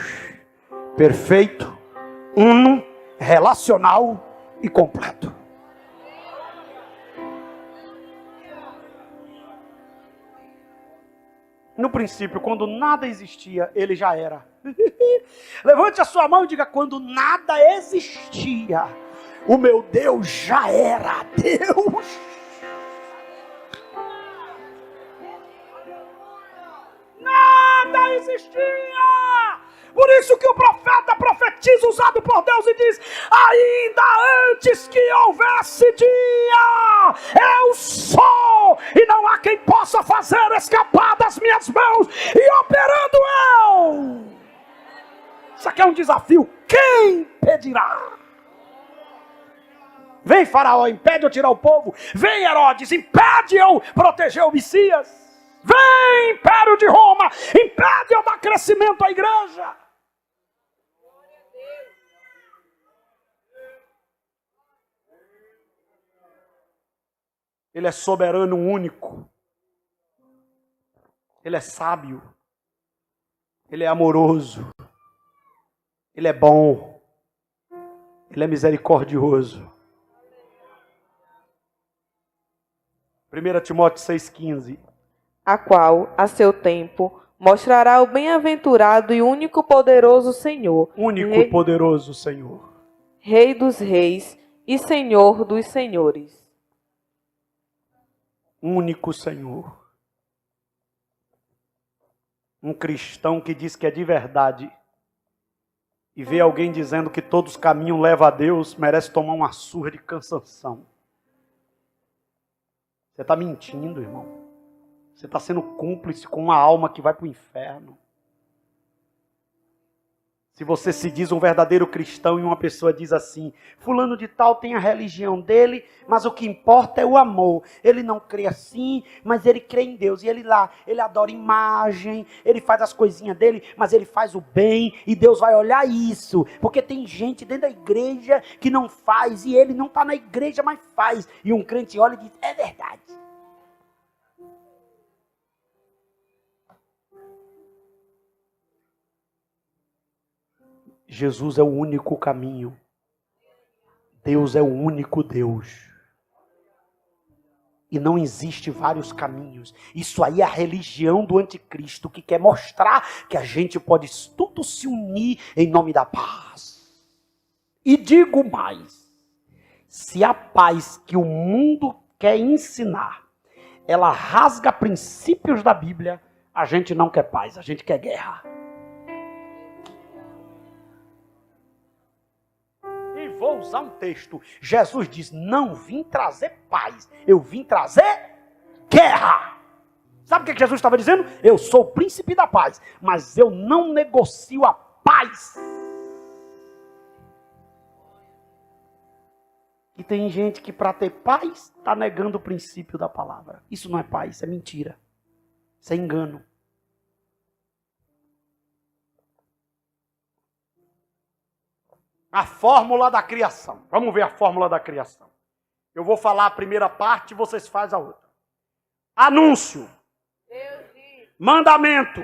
perfeito, uno, relacional e completo. No princípio, quando nada existia, ele já era. Levante a sua mão e diga: quando nada existia, o meu Deus já era Deus. Nada existia. Por isso que o profeta profetiza usado por Deus e diz: ainda antes que houvesse dia, eu sou, e não há quem possa fazer escapar das minhas mãos, e operando eu. Isso aqui é um desafio. Quem impedirá? Vem Faraó, impede eu tirar o povo. Vem Herodes, impede eu proteger o Messias. Vem Império de Roma, impede eu dar crescimento à igreja. Ele é soberano único. Ele é sábio. Ele é amoroso. Ele é bom. Ele é misericordioso. 1 Timóteo 6,15. A qual, a seu tempo, mostrará o bem-aventurado e único poderoso Senhor, Único poderoso Senhor. Rei dos reis e Senhor dos senhores. Único Senhor. Um cristão que diz que é de verdade e vê alguém dizendo que todos os caminhos levam a Deus, merece tomar uma surra de cansanção. Você está mentindo, irmão. Você está sendo cúmplice com uma alma que vai para o inferno. Se você se diz um verdadeiro cristão e uma pessoa diz assim, fulano de tal tem a religião dele, mas o que importa é o amor. Ele não crê assim, mas ele crê em Deus. E ele adora imagem, ele faz as coisinhas dele, mas ele faz o bem e Deus vai olhar isso. Porque tem gente dentro da igreja que não faz e ele não está na igreja, mas faz. E um crente olha e diz, é verdade. Jesus é o único caminho. Deus é o único Deus. E não existe vários caminhos. Isso aí é a religião do anticristo, que quer mostrar que a gente pode tudo se unir em nome da paz. E digo mais, se a paz que o mundo quer ensinar, ela rasga princípios da Bíblia, a gente não quer paz, a gente quer guerra. Vou usar um texto. Jesus diz, não vim trazer paz, eu vim trazer guerra. Sabe o que Jesus estava dizendo? Eu sou o príncipe da paz, mas eu não negocio a paz. E tem gente que para ter paz está negando o princípio da palavra. Isso não é paz, isso é mentira. Isso é engano. A fórmula da criação. Vamos ver a fórmula da criação. Eu vou falar a primeira parte e vocês fazem a outra. Anúncio. Mandamento.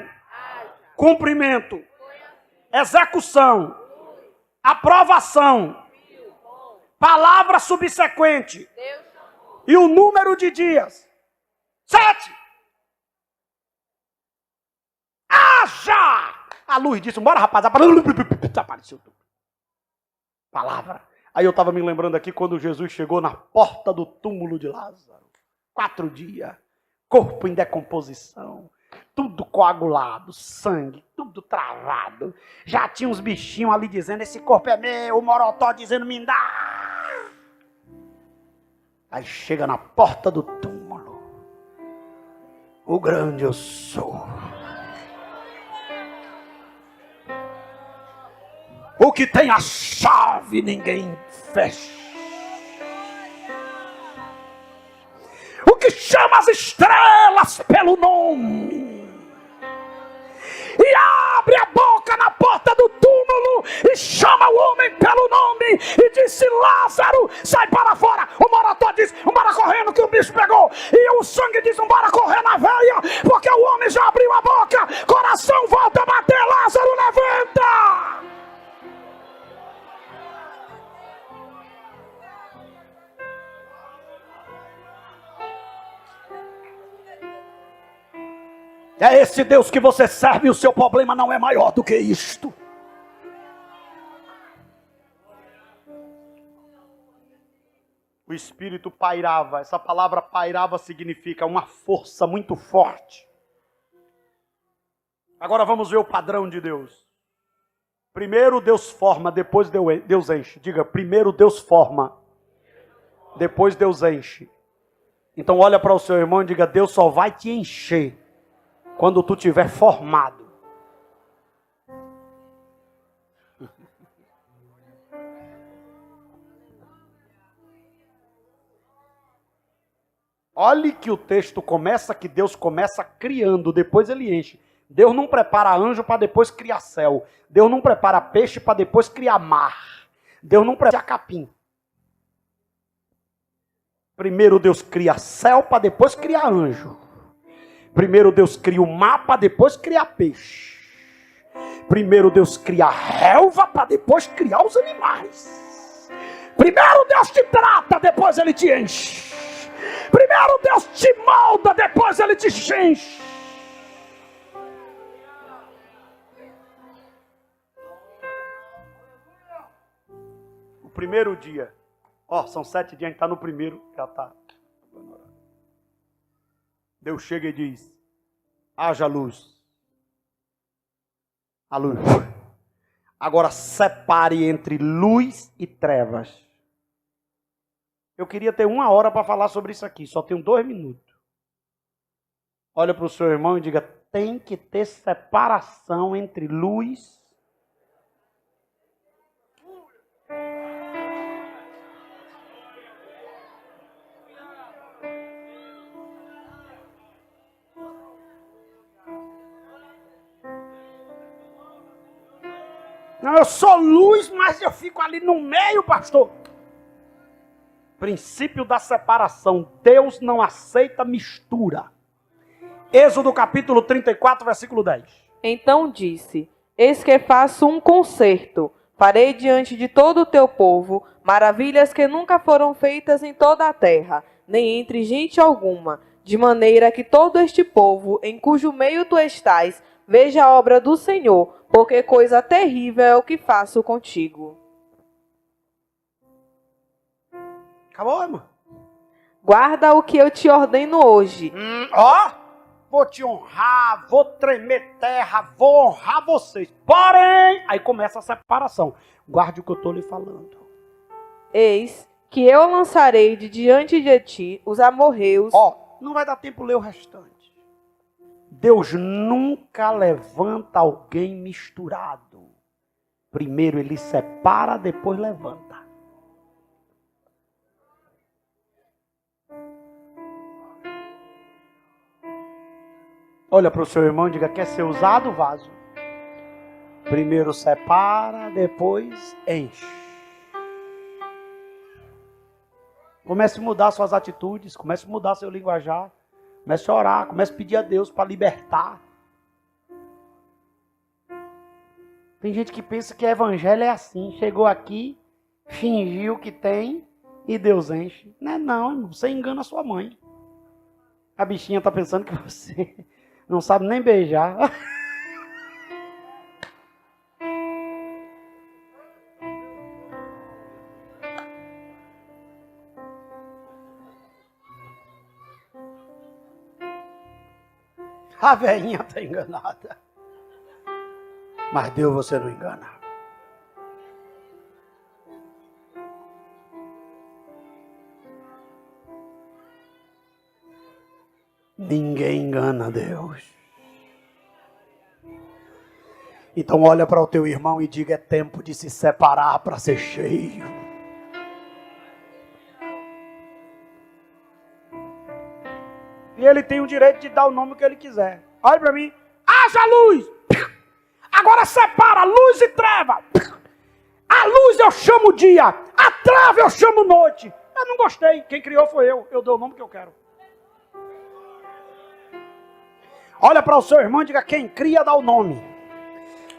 Cumprimento. Execução. Aprovação. Palavra subsequente. E o número de dias. 7. Haja! A luz disse, bora rapaz. Apareceu tudo. Palavra. Aí eu estava me lembrando aqui quando Jesus chegou na porta do túmulo de Lázaro. 4 dias. Corpo em decomposição. Tudo coagulado. Sangue. Tudo travado. Já tinha uns bichinhos ali dizendo, esse corpo é meu. O morotó dizendo, me dá. Aí chega na porta do túmulo. O grande eu sou. O que tem a chave, ninguém fecha. O que chama as estrelas pelo nome. E abre a boca na porta do túmulo e chama o homem pelo nome. E disse, Lázaro, sai para fora. O morotó diz, vambora correndo que o bicho pegou. E o sangue diz, vambora correr na veia. Porque o homem já abriu a boca. Coração volta a bater, Lázaro levanta. É esse Deus que você serve e o seu problema não é maior do que isto. O Espírito pairava. Essa palavra pairava significa uma força muito forte. Agora vamos ver o padrão de Deus. Primeiro Deus forma, depois Deus enche. Diga, primeiro Deus forma, depois Deus enche. Então olha para o seu irmão e diga, Deus só vai te encher quando tu tiver formado. Olhe que o texto começa, que Deus começa criando, depois ele enche. Deus não prepara anjo para depois criar céu. Deus não prepara peixe para depois criar mar. Deus não prepara capim. Primeiro Deus cria céu para depois criar anjo. Primeiro Deus cria o mar para depois criar peixe. Primeiro Deus cria a relva para depois criar os animais. Primeiro Deus te trata, depois ele te enche. Primeiro Deus te molda, depois ele te enche. primeiro dia. São 7 dias, a gente está no primeiro, já está. Deus chega e diz: haja luz. A luz. Agora separe entre luz e trevas. Eu queria ter 1 hora para falar sobre isso aqui, só tenho 2 minutos. Olha para o seu irmão e diga: tem que ter separação entre luz. Não, eu sou luz, mas eu fico ali no meio, pastor. Princípio da separação. Deus não aceita mistura. Êxodo capítulo 34, versículo 10. Então disse: eis que faço um concerto, farei diante de todo o teu povo maravilhas que nunca foram feitas em toda a terra, nem entre gente alguma, de maneira que todo este povo, em cujo meio tu estás, veja a obra do Senhor, porque coisa terrível é o que faço contigo. Acabou, irmão? Guarda o que eu te ordeno hoje. Vou te honrar, vou tremer terra, vou honrar vocês. Porém, aí começa a separação. Guarde o que eu estou lhe falando. Eis que eu lançarei de diante de ti os amorreus. Não vai dar tempo ler o restante. Deus nunca levanta alguém misturado. Primeiro ele separa, depois levanta. Olha para o seu irmão e diga: quer ser usado, vaso? Primeiro separa, depois enche. Comece a mudar suas atitudes, comece a mudar seu linguajar. Comece a orar, comece a pedir a Deus para libertar. Tem gente que pensa que evangelho é assim. Chegou aqui, fingiu que tem e Deus enche. Não, irmão, você engana a sua mãe. A bichinha está pensando que você não sabe nem beijar. A velhinha está enganada. Mas Deus você não engana. Ninguém engana Deus. Então olha para o teu irmão e diga: é tempo de se separar para ser cheio. E ele tem o direito de dar o nome que ele quiser. Olha para mim. Haja luz. Agora separa luz e treva. A luz eu chamo dia. A treva eu chamo noite. Eu não gostei. Quem criou foi eu. Eu dou o nome que eu quero. Olha para o seu irmão e diga: quem cria dá o nome.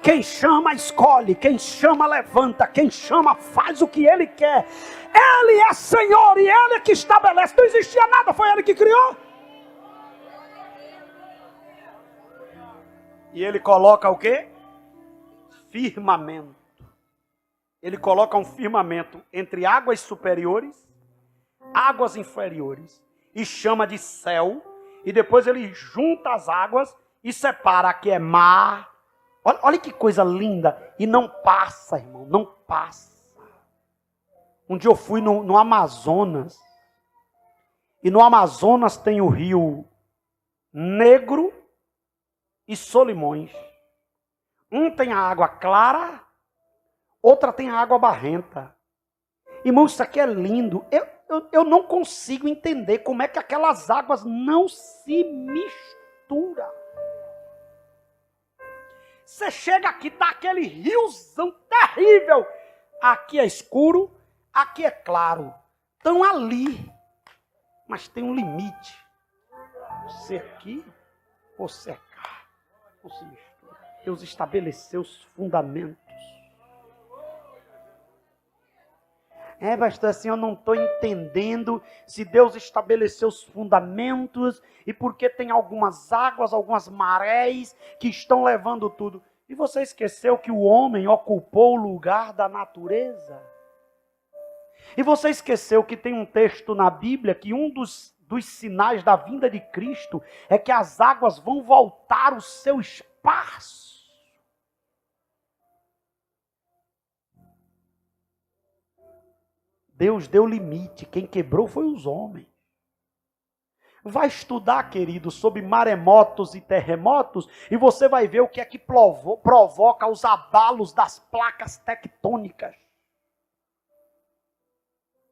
Quem chama escolhe. Quem chama levanta. Quem chama faz o que ele quer. Ele é Senhor e ele é que estabelece. Não existia nada, foi ele que criou. E ele coloca o quê? Firmamento. Ele coloca um firmamento entre águas superiores, águas inferiores, e chama de céu. E depois ele junta as águas e separa. Aqui é mar. Olha que coisa linda. E não passa, irmão, não passa. Um dia eu fui no Amazonas. E no Amazonas tem o rio Negro e Solimões. Um tem a água clara, outra tem a água barrenta. Irmão, isso aqui é lindo. Eu não consigo entender como é que aquelas águas não se misturam. Você chega aqui, tá aquele riozão terrível. Aqui é escuro, aqui é claro. Estão ali, mas tem um limite. Você aqui, você cá. Não se mistura. Deus estabeleceu os fundamentos. Pastor, assim eu não estou entendendo se Deus estabeleceu os fundamentos e porque tem algumas águas, algumas marés que estão levando tudo. E você esqueceu que o homem ocupou o lugar da natureza? E você esqueceu que tem um texto na Bíblia que um dos sinais da vinda de Cristo é que as águas vão voltar o seu espaço. Deus deu limite, quem quebrou foi os homens. Vai estudar, querido, sobre maremotos e terremotos e você vai ver o que é que provoca os abalos das placas tectônicas.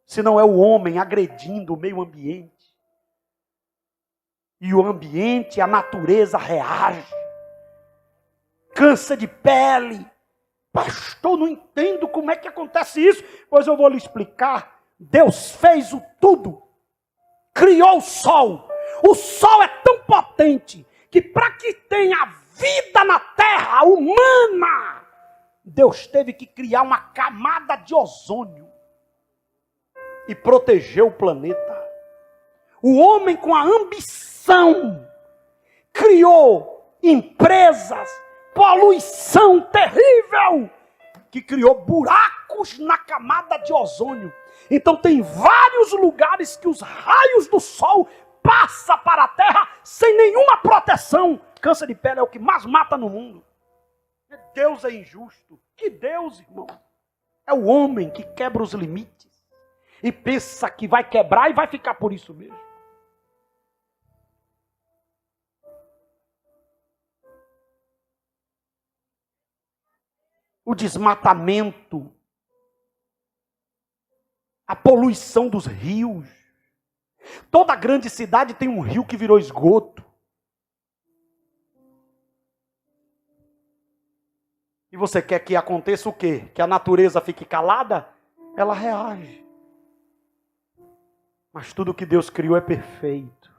Se não é o homem agredindo o meio ambiente. E o ambiente, a natureza reage. Câncer de pele. Pastor, não entendo como é que acontece isso. Pois eu vou lhe explicar. Deus fez o tudo. Criou o sol. O sol é tão potente que para que tenha vida na terra humana, Deus teve que criar uma camada de ozônio e proteger o planeta. O homem, com a ambição, criou empresas, poluição terrível, que criou buracos na camada de ozônio. Então tem vários lugares que os raios do sol passam para a terra sem nenhuma proteção. Câncer de pele é o que mais mata no mundo. Deus é injusto. Que Deus, irmão? É o homem que quebra os limites e pensa que vai quebrar e vai ficar por isso mesmo. O desmatamento, a poluição dos rios. Toda grande cidade tem um rio que virou esgoto. E você quer que aconteça o quê? Que a natureza fique calada? Ela reage. Mas tudo que Deus criou é perfeito.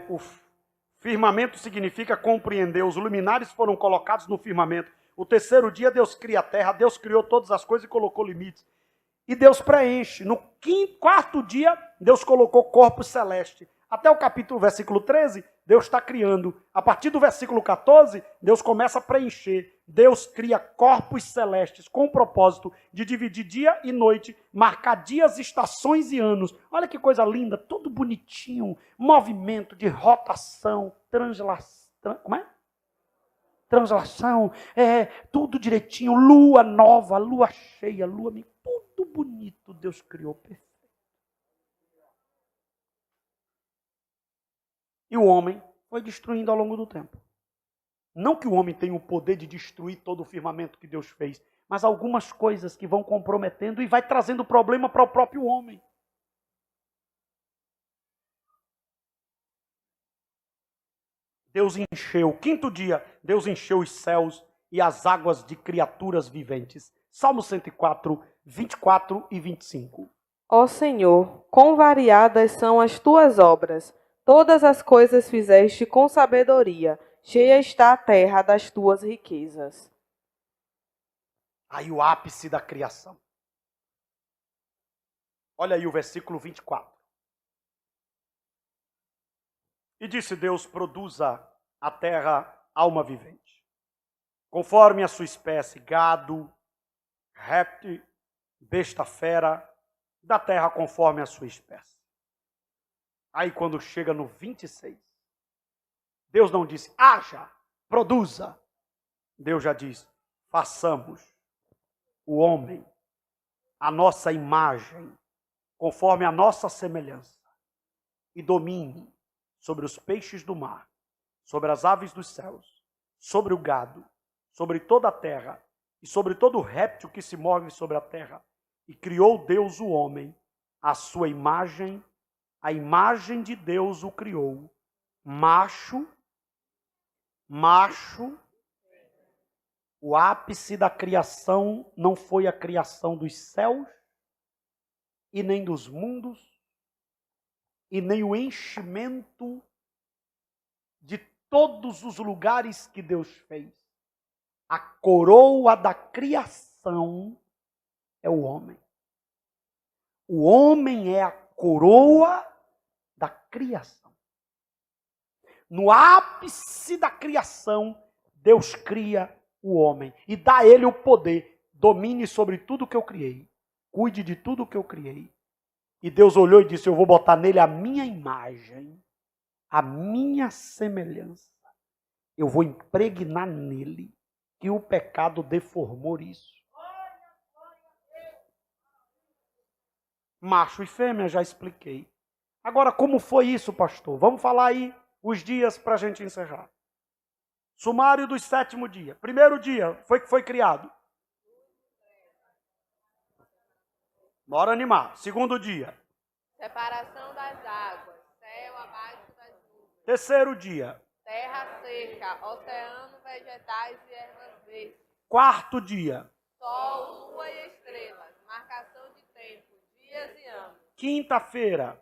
O firmamento significa compreender. Os luminares foram colocados no firmamento. O terceiro dia Deus cria a terra. Deus criou todas as coisas e colocou limites. E Deus preenche. No quarto dia, Deus colocou corpos celestes. Até o capítulo, versículo 13, Deus está criando. A partir do versículo 14, Deus começa a preencher. Deus cria corpos celestes com o propósito de dividir dia e noite, marcar dias, estações e anos. Olha que coisa linda, tudo bonitinho. Movimento de rotação, translação. Como é? Translação, tudo direitinho. Lua nova, lua cheia, lua minha. Tudo bonito Deus criou, perfeito. E o homem foi destruindo ao longo do tempo. Não que o homem tenha o poder de destruir todo o firmamento que Deus fez, mas algumas coisas que vão comprometendo e vai trazendo problema para o próprio homem. Deus encheu, o quinto dia, Deus encheu os céus e as águas de criaturas viventes. Salmo 104, 24 e 25. Ó Senhor, quão variadas são as tuas obras! Todas as coisas fizeste com sabedoria, cheia está a terra das tuas riquezas. Aí o ápice da criação. Olha aí o versículo 24. E disse Deus, produza a terra alma vivente, conforme a sua espécie, gado, réptil, besta fera, da terra conforme a sua espécie. Aí quando chega no 26, Deus não disse, haja, produza. Deus já diz, façamos o homem, a nossa imagem, conforme a nossa semelhança, e domine sobre os peixes do mar, sobre as aves dos céus, sobre o gado, sobre toda a terra, e sobre todo réptil que se move sobre a terra. E criou Deus o homem, à sua imagem, a imagem de Deus o criou. Macho, o ápice da criação não foi a criação dos céus, e nem dos mundos, e nem o enchimento de todos os lugares que Deus fez. A coroa da criação é o homem. O homem é a coroa da criação. No ápice da criação, Deus cria o homem e dá a ele o poder domine sobre tudo que eu criei, cuide de tudo que eu criei. E Deus olhou e disse, eu vou botar nele a minha imagem, a minha semelhança. Eu vou impregnar nele, que o pecado deformou isso. Macho e fêmea, já expliquei. Agora, como foi isso, pastor? Vamos falar aí os dias para a gente encerrar. Sumário dos 7º dia. Primeiro dia, foi que foi criado. Bora animar. Segundo dia. Separação das águas, céu abaixo das nuvens. Terceiro dia. Terra seca, oceano, vegetais e ervas verdes. Quarto dia. Sol, lua e estrelas, marcação de tempo, dias e anos. Quinta-feira.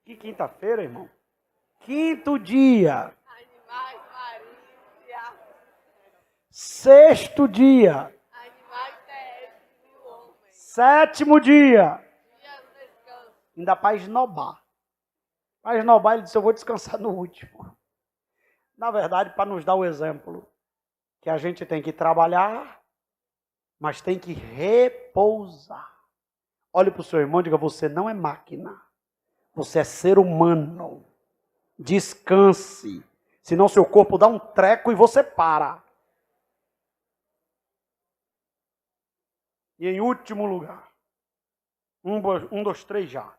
Que quinta-feira, irmão? Quinto dia. Animais marinhos e aves. Sexto dia. Animais terrestres e o homem. 7º dia. Dias de descanso. Ainda para esnobar. Para esnobar, ele disse, eu vou descansar no último. Na verdade, para nos dar o exemplo, que a gente tem que trabalhar, mas tem que repousar. Olhe para o seu irmão e diga, você não é máquina. Você é ser humano. Descanse. Senão seu corpo dá um treco e você para. E em último lugar. 1, 2, 3 já.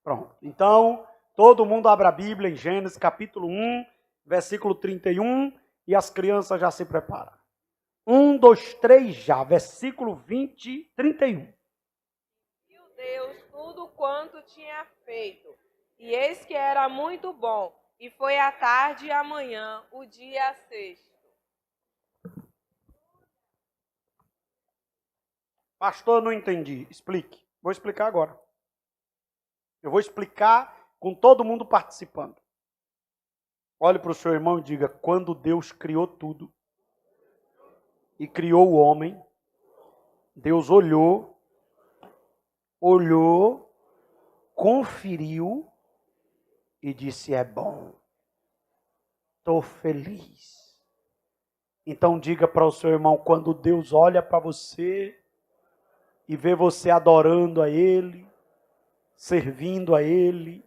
Pronto. Então, todo mundo abre a Bíblia em Gênesis capítulo 1, versículo 31, e as crianças já se preparam. 1, 2, 3 já, versículo 31. Viu Deus tudo quanto tinha feito, e eis que era muito bom, e foi a tarde e a manhã, o dia 6º. Pastor, eu não entendi. Explique. Vou explicar agora. Eu vou explicar com todo mundo participando. Olhe para o seu irmão e diga, quando Deus criou tudo e criou o homem, Deus olhou, conferiu e disse, é bom. Estou feliz. Então diga para o seu irmão, quando Deus olha para você e vê você adorando a Ele, servindo a Ele,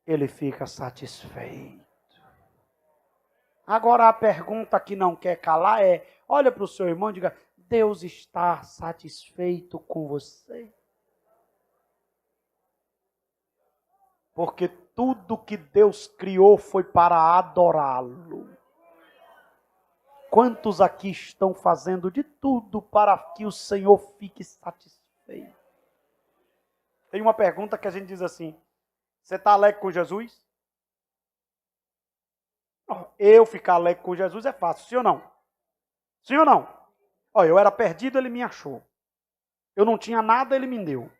Ele fica satisfeito. Agora a pergunta que não quer calar é, olha para o seu irmão e diga, Deus está satisfeito com você? Porque tudo que Deus criou foi para adorá-lo. Quantos aqui estão fazendo de tudo para que o Senhor fique satisfeito? Tem uma pergunta que a gente diz assim, você está alegre com Jesus? Eu ficar alegre com Jesus é fácil, sim ou não? Sim ou não? Eu era perdido, Ele me achou. Eu não tinha nada, Ele me deu.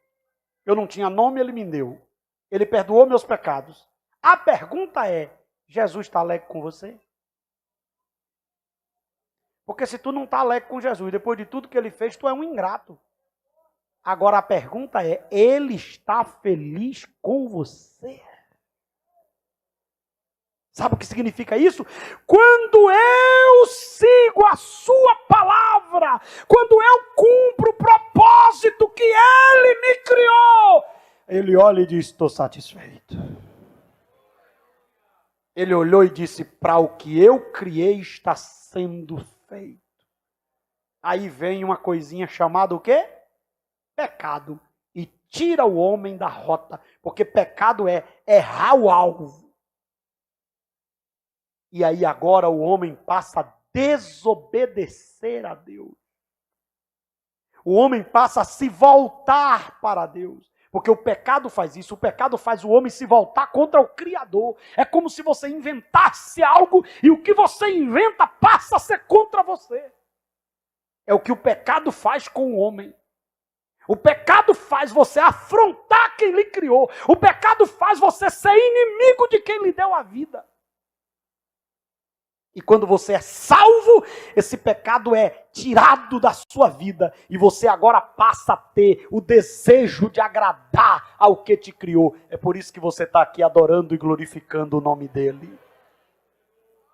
Eu não tinha nome, Ele me deu. Ele perdoou meus pecados. A pergunta é, Jesus está alegre com você? Porque se tu não está alegre com Jesus, depois de tudo que Ele fez, tu é um ingrato. Agora a pergunta é, Ele está feliz com você? Sabe o que significa isso? Quando eu sigo a sua palavra, quando eu cumpro o propósito que Ele me criou, Ele olha e diz, estou satisfeito. Ele olhou e disse, para o que eu criei está sendo feito. Aí vem uma coisinha chamada o quê? Pecado. E tira o homem da rota, porque pecado é errar o alvo. E aí agora o homem passa a desobedecer a Deus. O homem passa a se voltar para Deus. Porque o pecado faz isso. O pecado faz o homem se voltar contra o Criador. É como se você inventasse algo e o que você inventa passa a ser contra você. É o que o pecado faz com o homem. O pecado faz você afrontar quem lhe criou. O pecado faz você ser inimigo de quem lhe deu a vida. E quando você é salvo, esse pecado é tirado da sua vida. E você agora passa a ter o desejo de agradar ao que te criou. É por isso que você está aqui adorando e glorificando o nome dele.